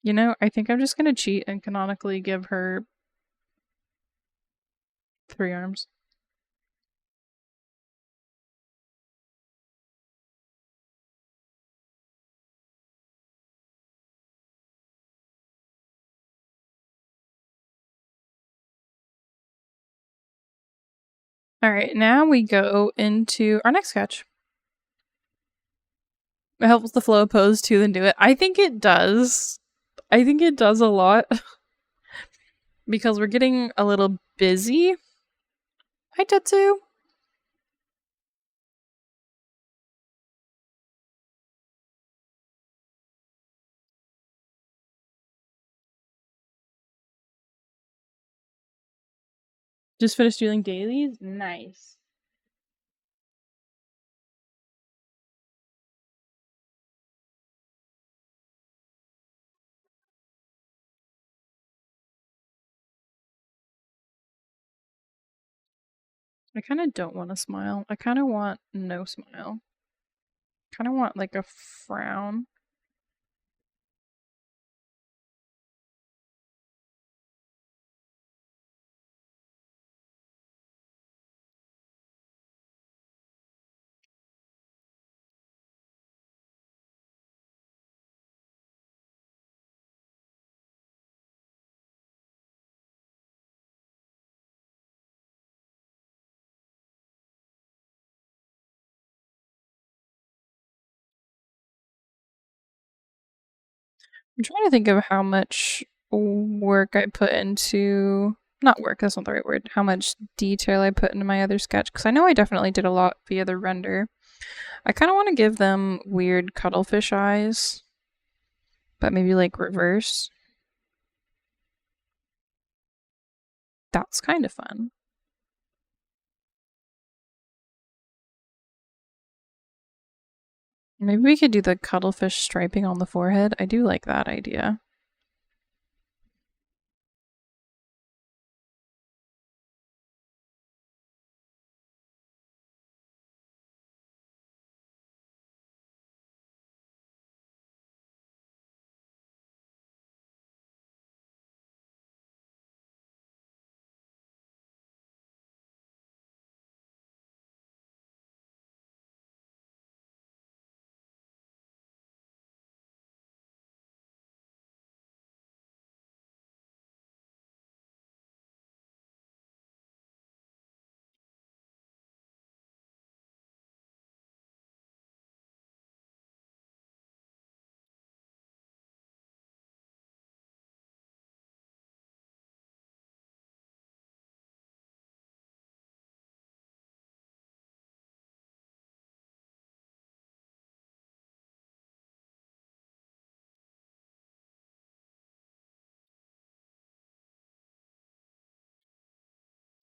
You know, I think I'm just gonna cheat and canonically give her 3 arms. Alright, now we go into our next sketch. It helps the flow pose too, then do it. I think it does. I think it does a lot. Because we're getting a little busy. Hi, Tetsu. Just finished doing dailies? Nice. I kind of don't want to smile. I kind of want no smile. Kind of want like a frown. I'm trying to think of how much work I put into. Not work, that's not the right word. How much detail I put into my other sketch. Because I know I definitely did a lot via the render. I kind of want to give them weird cuttlefish eyes. But maybe like reverse. That's kind of fun. Maybe we could do the cuttlefish striping on the forehead. I do like that idea.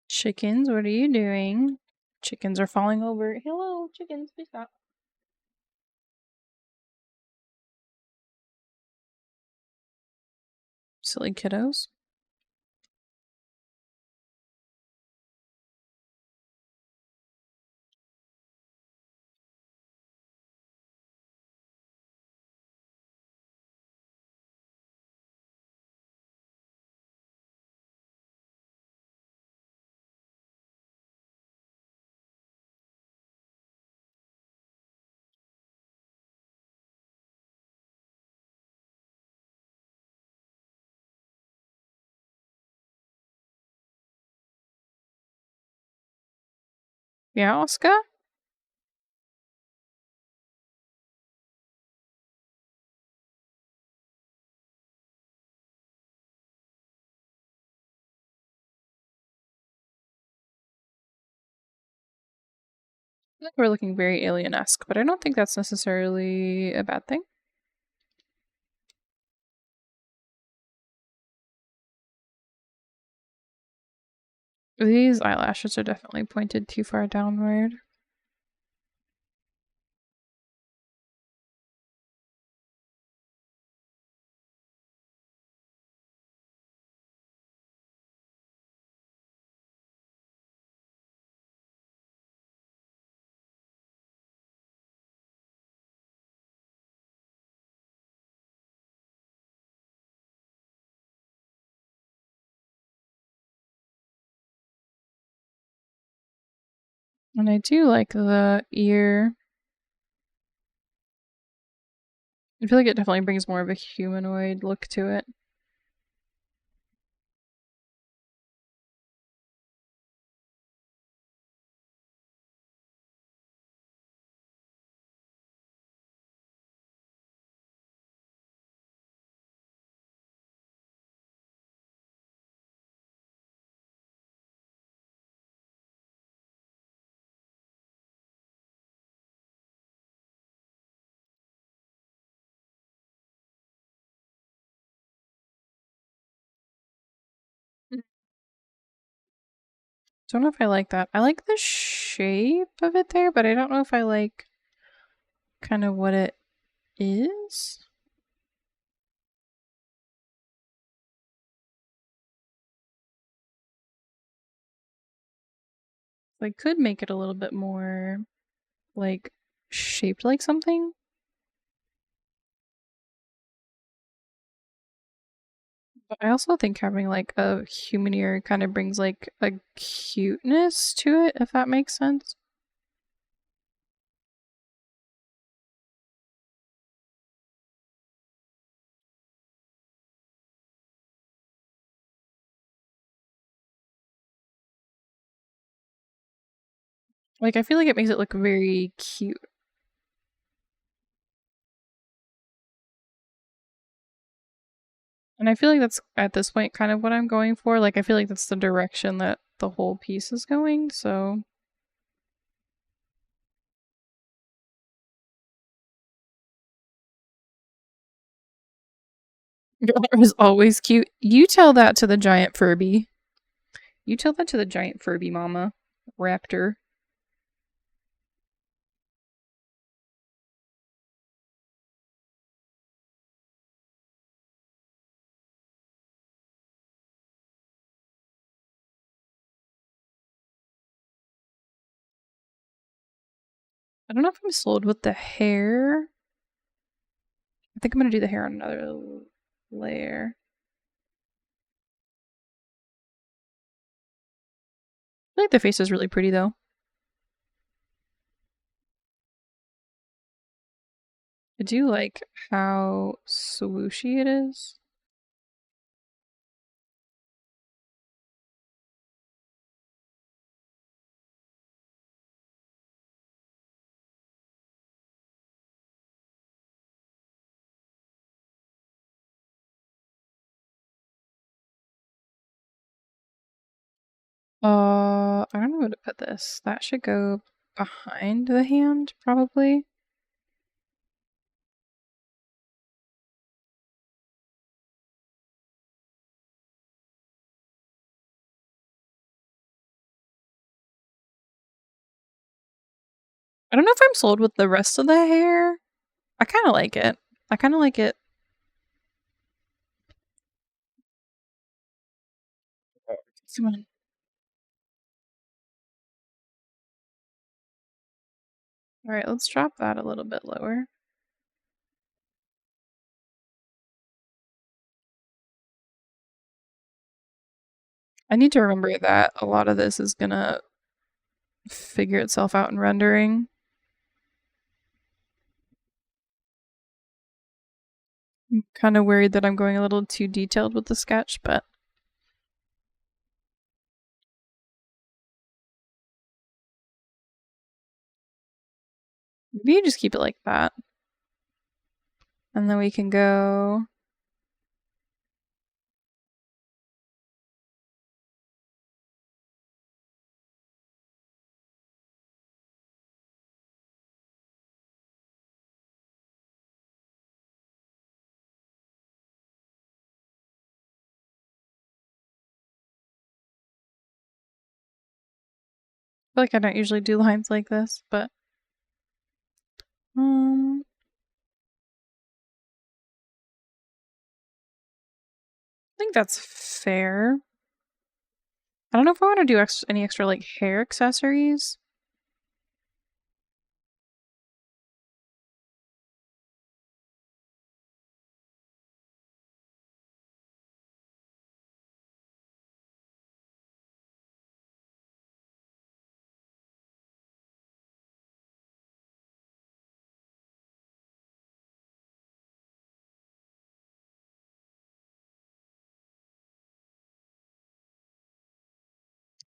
Chickens, what are you doing? Chickens are falling over. Hello, chickens, please stop. Silly kiddos. Yeah, Oscar? I feel like we're looking very alien-esque, but I don't think that's necessarily a bad thing. These eyelashes are definitely pointed too far downward. And I do like the ear. I feel like it definitely brings more of a humanoid look to it. Don't know if I like that. I like the shape of it there, but I don't know if I like kind of what it is. I could make it a little bit more like shaped like something. But I also think having like a human ear kind of brings like a cuteness to it, if that makes sense. Like, I feel like it makes it look very cute. And I feel like that's at this point kind of what I'm going for. Like, I feel like that's the direction that the whole piece is going, so. Your arm is always cute. You tell that to the giant Furby. You tell that to the giant Furby mama. Raptor. I don't know if I'm sold with the hair. I think I'm gonna do the hair on another layer. I feel like the face is really pretty though. I do like how swooshy it is. I don't know where to put this. That should go behind the hand, probably. I don't know if I'm sold with the rest of the hair. I kind of like it. I kind of like it. Come on. All right, let's drop that a little bit lower. I need to remember that a lot of this is gonna figure itself out in rendering. I'm kind of worried that I'm going a little too detailed with the sketch, but Maybe you just keep it like that. And then we can go... I feel like I don't usually do lines like this, but I think that's fair. I don't know if I want to do any extra like hair accessories.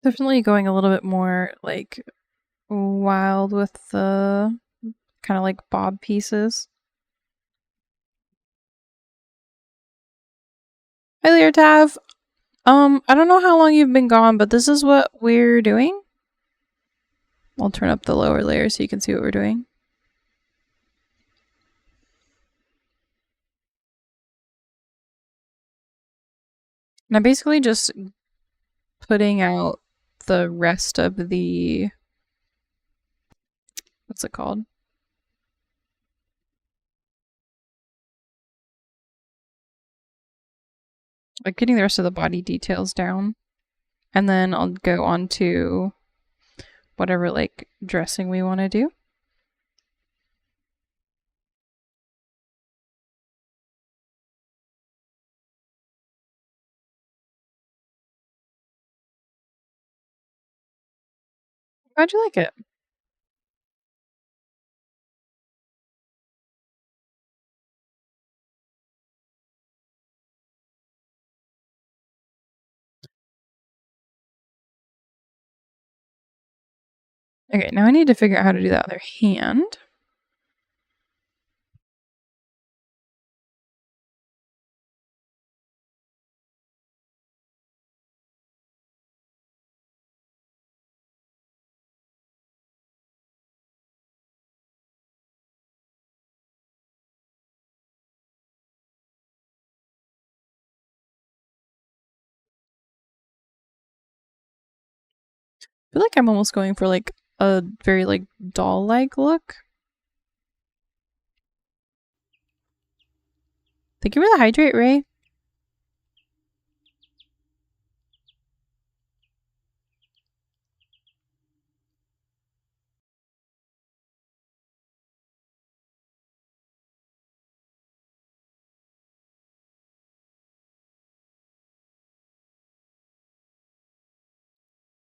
Definitely going a little bit more like wild with the kind of like bob pieces. Hi there, Tav. I don't know how long you've been gone, but this is what we're doing. I'll turn up the lower layer so you can see what we're doing. And I'm basically just putting out the rest of the... What's it called? Like getting the rest of the body details down. And then I'll go on to whatever like dressing we want to do. How'd you like it? Okay, now I need to figure out how to do that other hand. I feel like I'm almost going for like a very like doll-like look. Thank you for the hydrate, Ray.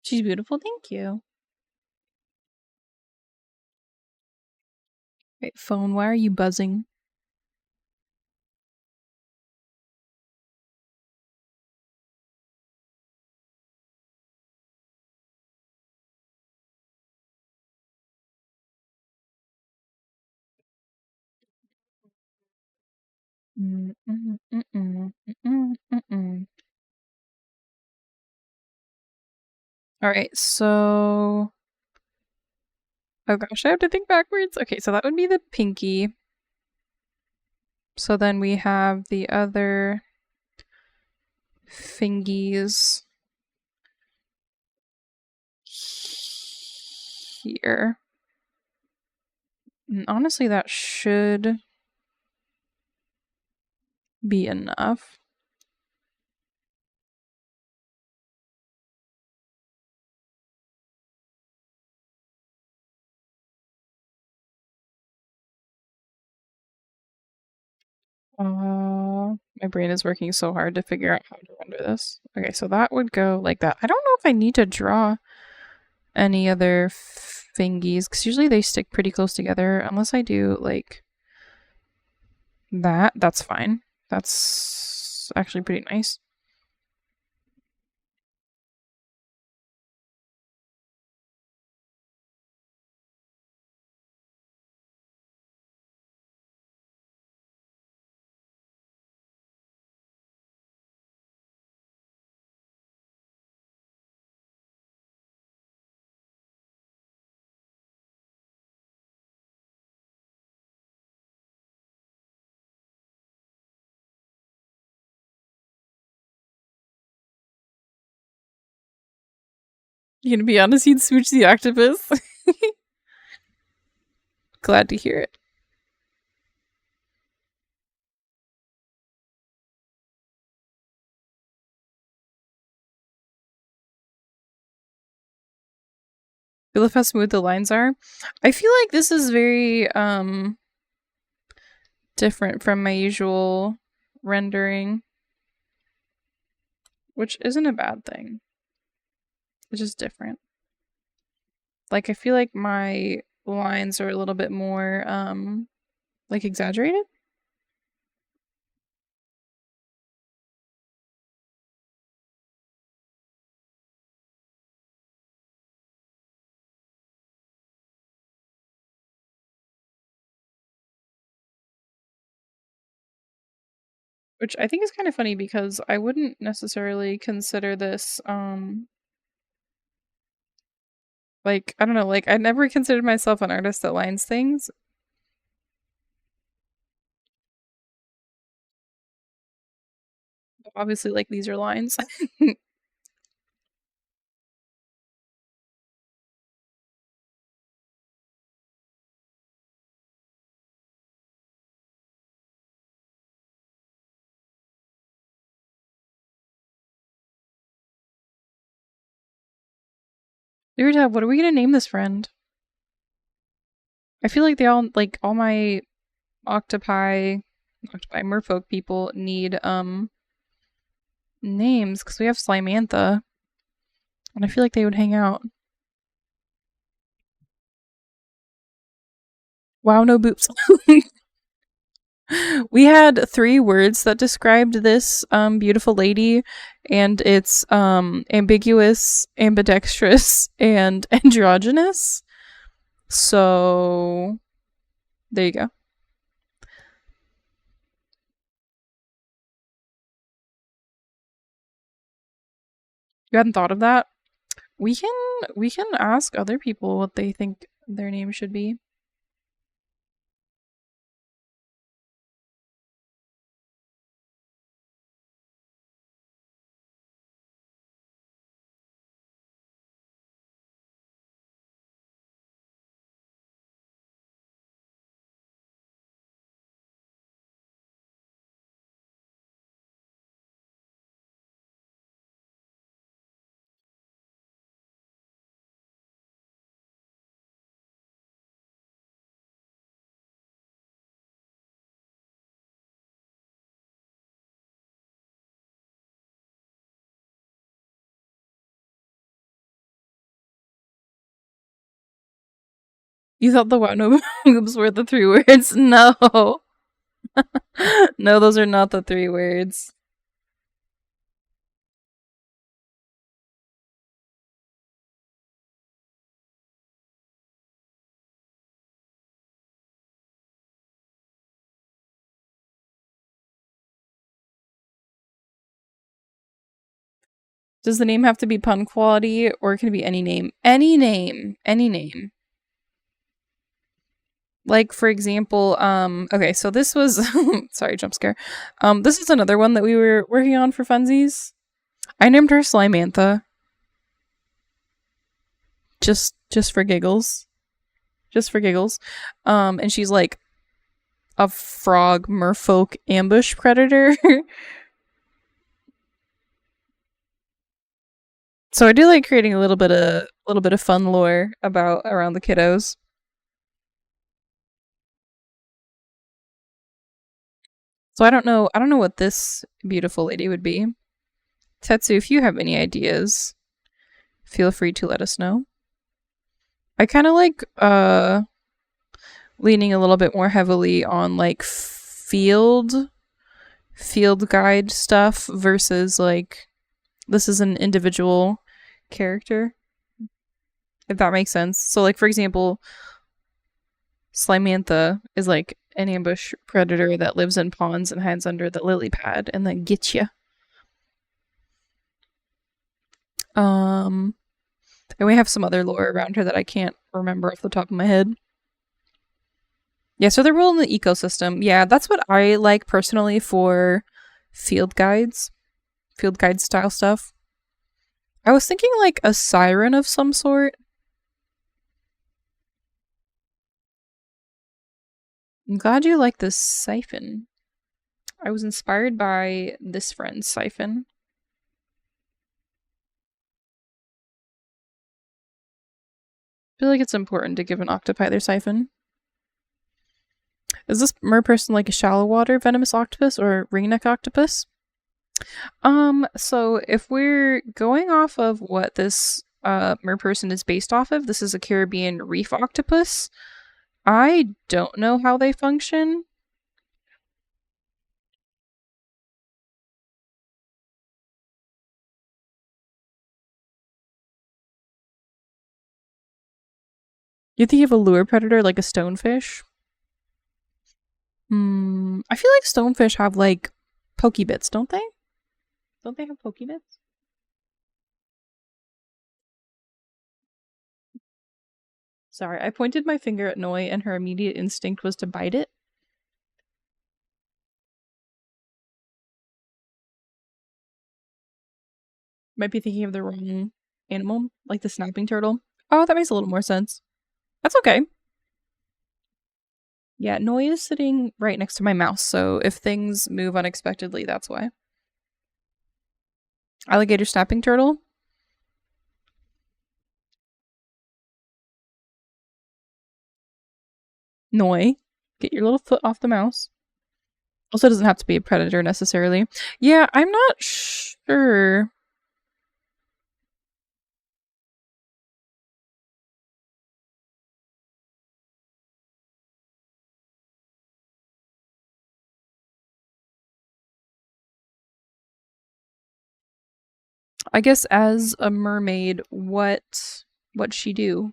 She's beautiful, thank you. Wait, phone, why are you buzzing? Alright, so... Oh gosh, I have to think backwards. Okay, so that would be the pinky. So then we have the other fingies here. And honestly, that should be enough. My brain is working so hard to figure out how to render this. Okay, so that would go like that. I don't know if I need to draw any other fingies, because usually they stick pretty close together, unless I do like that. That's fine. That's actually pretty nice. You gonna be honest, he'd smooch the octopus. Glad to hear it. I love how smooth the lines are. I feel like this is very different from my usual rendering, which isn't a bad thing. It's just different. Like, I feel like my lines are a little bit more like exaggerated. Which I think is kind of funny because I wouldn't necessarily consider this like, I don't know, like I never considered myself an artist that lines things. Obviously, like, these are lines. Weird, what are we gonna name this friend? I feel like all my merfolk people need names because we have Slimantha, and I feel like they would hang out. Wow, no boobs. We had 3 words that described this beautiful lady, and it's ambiguous, ambidextrous, and androgynous. So there you go. You hadn't thought of that? We can ask other people what they think their name should be. You thought the wow no boobs were the 3 words? No. No, those are not the 3 words. Does the name have to be pun quality, or can it be any name? Any name. Any name. Like, for example, okay, so this was sorry, jump scare. This is another one that we were working on for funsies. I named her Slimantha. Just for giggles. Just for giggles. And she's like a frog merfolk ambush predator. So I do like creating a little bit of fun lore around the kiddos. So I don't know what this beautiful lady would be. Tetsu, if you have any ideas, feel free to let us know. I kind of like leaning a little bit more heavily on like field guide stuff versus like this is an individual character, if that makes sense. So like, for example, Slimantha is like an ambush predator that lives in ponds and hides under the lily pad and then gets you. And we have some other lore around her that I can't remember off the top of my head. Yeah, so they're role in the ecosystem. Yeah, that's what I like personally for field guide style stuff. I was thinking like a siren of some sort. I'm glad you like this siphon. I was inspired by this friend's siphon. I feel like it's important to give an octopi their siphon. Is this merperson like a shallow water venomous octopus or ringneck octopus? So if we're going off of what this merperson is based off of, this is a Caribbean reef octopus. I don't know how they function. You think you have a lure predator like a stonefish? I feel like stonefish have like pokebits, don't they? Don't they have pokebits? Sorry, I pointed my finger at Noi and her immediate instinct was to bite it. Might be thinking of the wrong animal, like the snapping turtle. Oh, that makes a little more sense. That's okay. Yeah, Noi is sitting right next to my mouse, so if things move unexpectedly, that's why. Alligator snapping turtle. Noi, get your little foot off the mouse. Also, doesn't have to be a predator necessarily. Yeah, I'm not sure. I guess as a mermaid, what'd she do?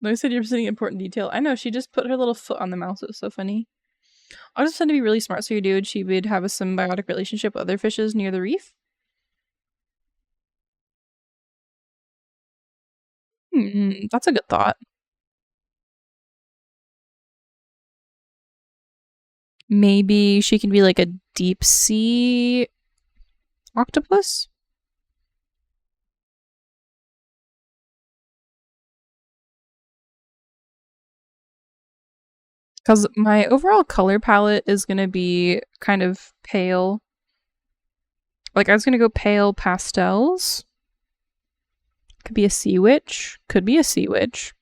They said you're missing important detail. I know, she just put her little foot on the mouse. It was so funny. I just tend to be really smart, so your dude, she would have a symbiotic relationship with other fishes near the reef. That's a good thought. Maybe she can be like a deep sea octopus? Because my overall color palette is going to be kind of pale. Like, I was going to go pale pastels. Could be a sea witch. Could be a sea witch.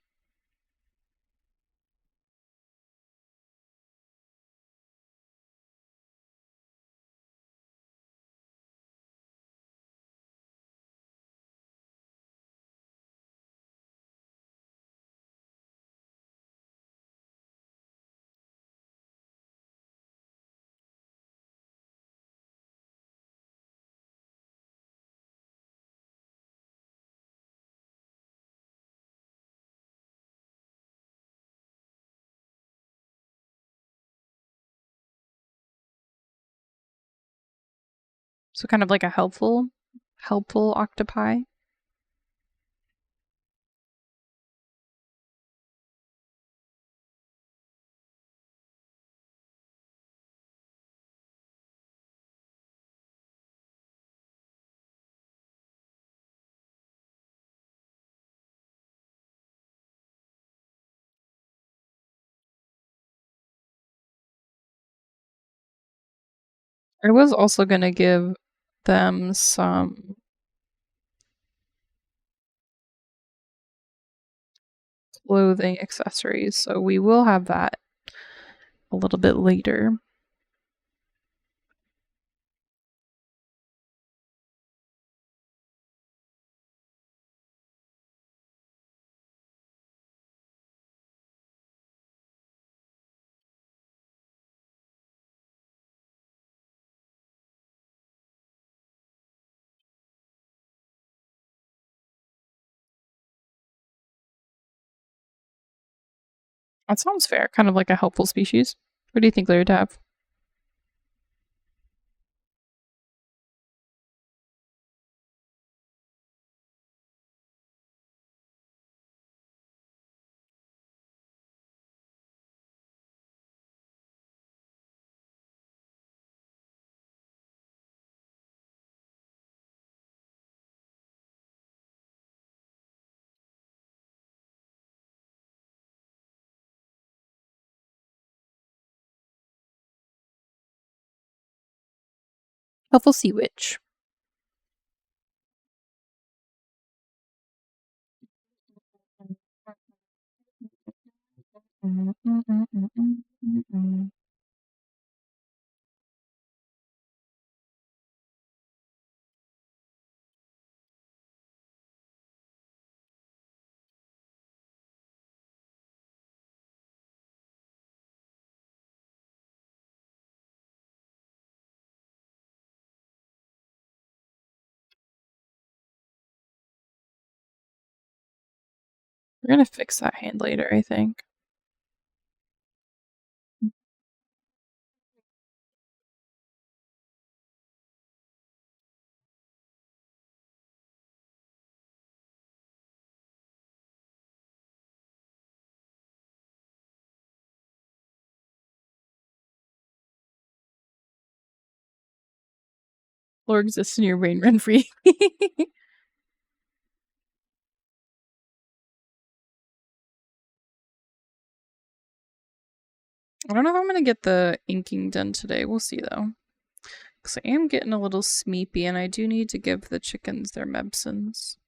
So kind of like a helpful octopi. I was also going to give them some clothing accessories, so we will have that a little bit later. That sounds fair. Kind of like a helpful species. What do you think, Larry Tab? Helpful Sea Witch. We're gonna fix that hand later, I think. Lore exists in your brain rent free. I don't know if I'm gonna get the inking done today. We'll see though. Because I am getting a little smeepy and I do need to give the chickens their medicines.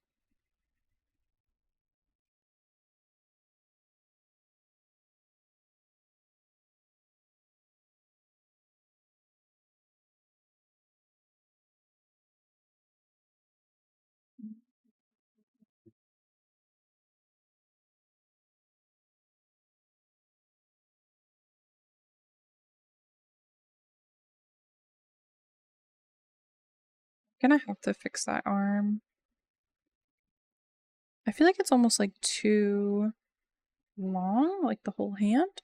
I'm gonna have to fix that arm. I feel like it's almost like too long, like the whole hand.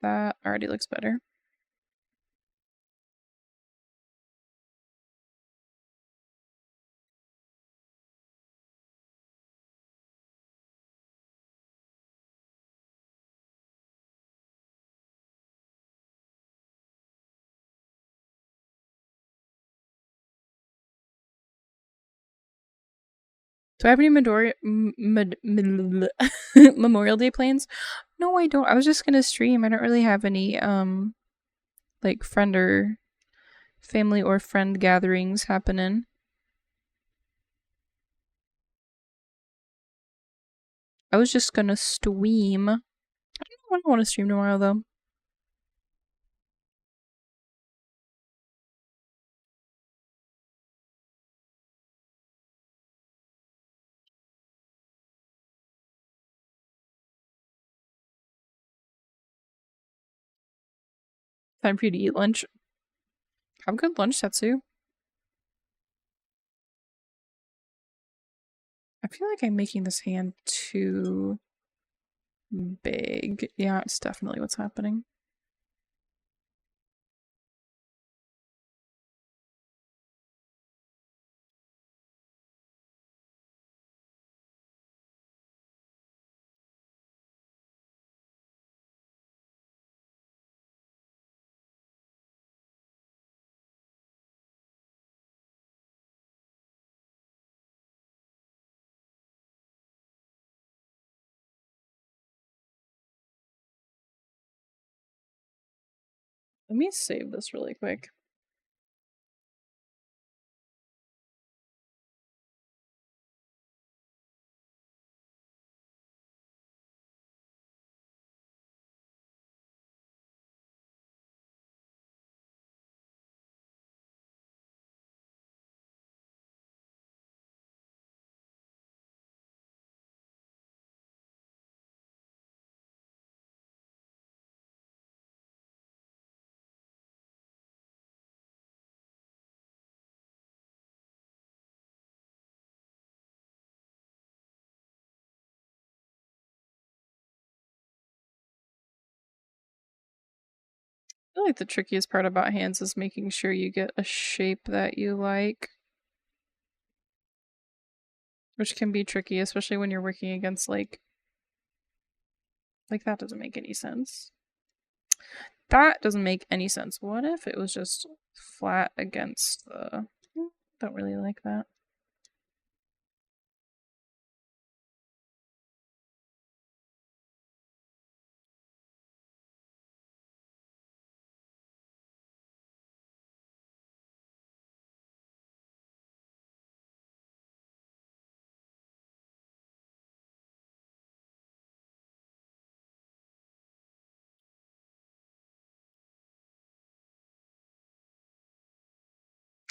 That already looks better. Do I have any Memorial Day plans? No, I don't. I was just gonna stream. I don't really have any like friend or family or friend gatherings happening. I was just gonna stream. I don't want to stream tomorrow though. Time for you to eat lunch. Have a good lunch, Tetsu. I feel like I'm making this hand too big. Yeah, it's definitely what's happening. Let me save this really quick. I feel like the trickiest part about hands is making sure you get a shape that you like. Which can be tricky, especially when you're working against like that doesn't make any sense. That doesn't make any sense. What if it was just flat against the... Don't really like that.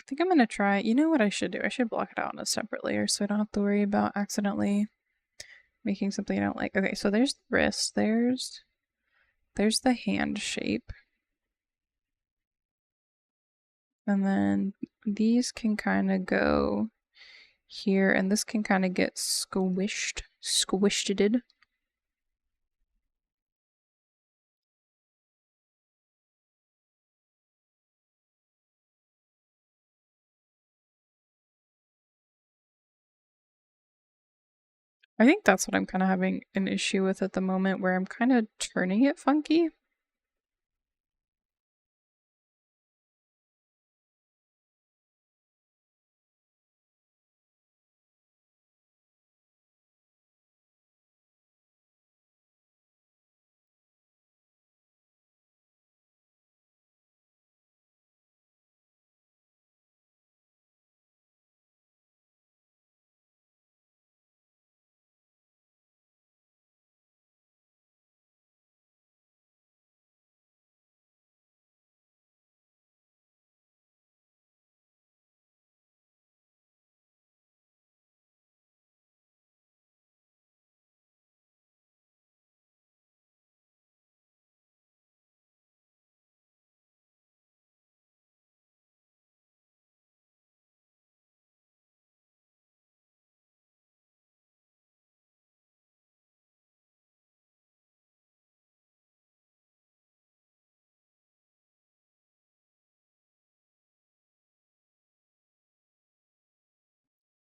think I'm gonna try. You know what I should do? I should block it out on a separate layer so I don't have to worry about accidentally making something I don't like. Okay, so there's the wrist. There's the hand shape. And then these can kind of go here, and this can kind of get squished. Squished-ed. I think that's what I'm kind of having an issue with at the moment, where I'm kind of turning it funky.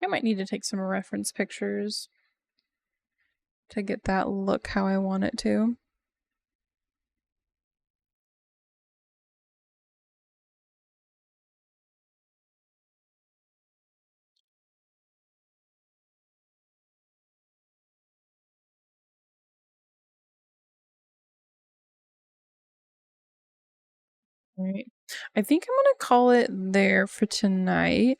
I might need to take some reference pictures to get that look how I want it to. Alright. I think I'm gonna call it there for tonight.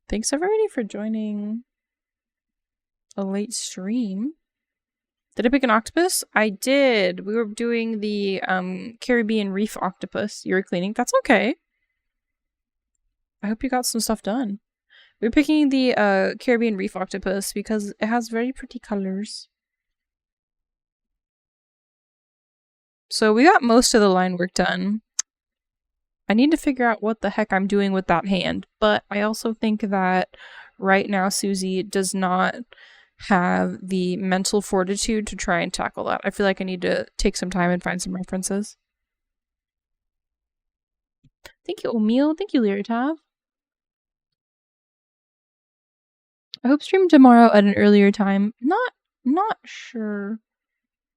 Thanks everybody for joining a late stream. Did I pick an octopus? I did. We were doing the Caribbean reef octopus. You were cleaning. That's okay. I hope you got some stuff done. We're picking the Caribbean reef octopus because it has very pretty colors. So we got most of the line work done. I need to figure out what the heck I'm doing with that hand, but I also think that right now Susie does not have the mental fortitude to try and tackle that. I feel like I need to take some time and find some references. Thank you, Omil. Thank you, Liritav. I hope stream tomorrow at an earlier time. Not sure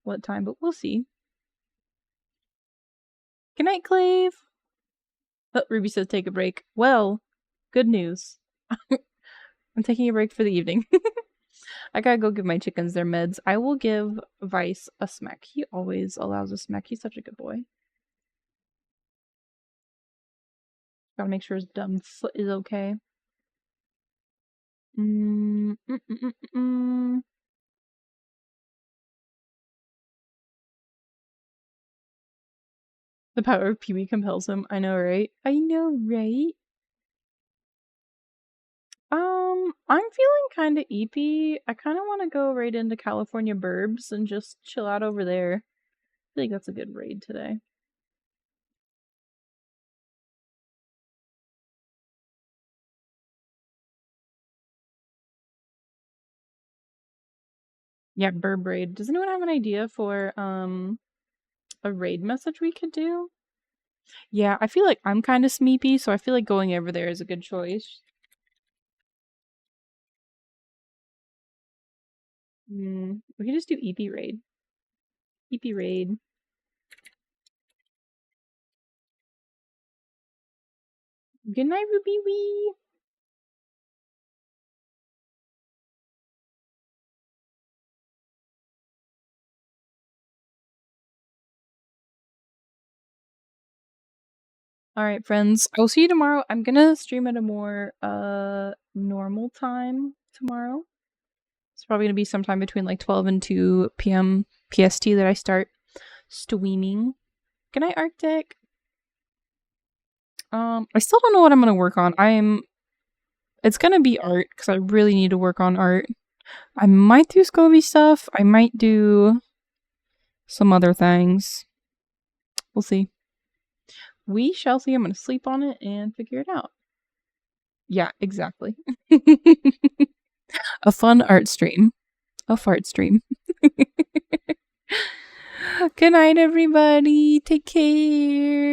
what time, but we'll see. Good night, Clave. Oh, Ruby says take a break. Well, good news. I'm taking a break for the evening. I gotta go give my chickens their meds. I will give Vice a smack. He always allows a smack. He's such a good boy. Gotta make sure his dumb foot is okay. The power of Pee-wee compels him. I know, right? I know, right? I'm feeling kind of eepy. I kind of want to go right into California Burbs and just chill out over there. I feel like that's a good raid today. Yeah, Burb raid. Does anyone have an idea for a raid message we could do? Yeah, I feel like I'm kind of smeepy, so I feel like going over there is a good choice. We could just do EP raid. EP raid. Good night, Ruby Wee. Alright, friends. I'll see you tomorrow. I'm gonna stream at a more normal time tomorrow. It's probably gonna be sometime between like 12 and 2 p.m. PST that I start streaming. Good night, Arctic. I still don't know what I'm gonna work on. It's gonna be art because I really need to work on art. I might do Scobie stuff. I might do some other things. We'll see. We shall see. I'm gonna sleep on it and figure it out. Yeah, exactly. A fun art stream. A fart stream. Good night, everybody. Take care.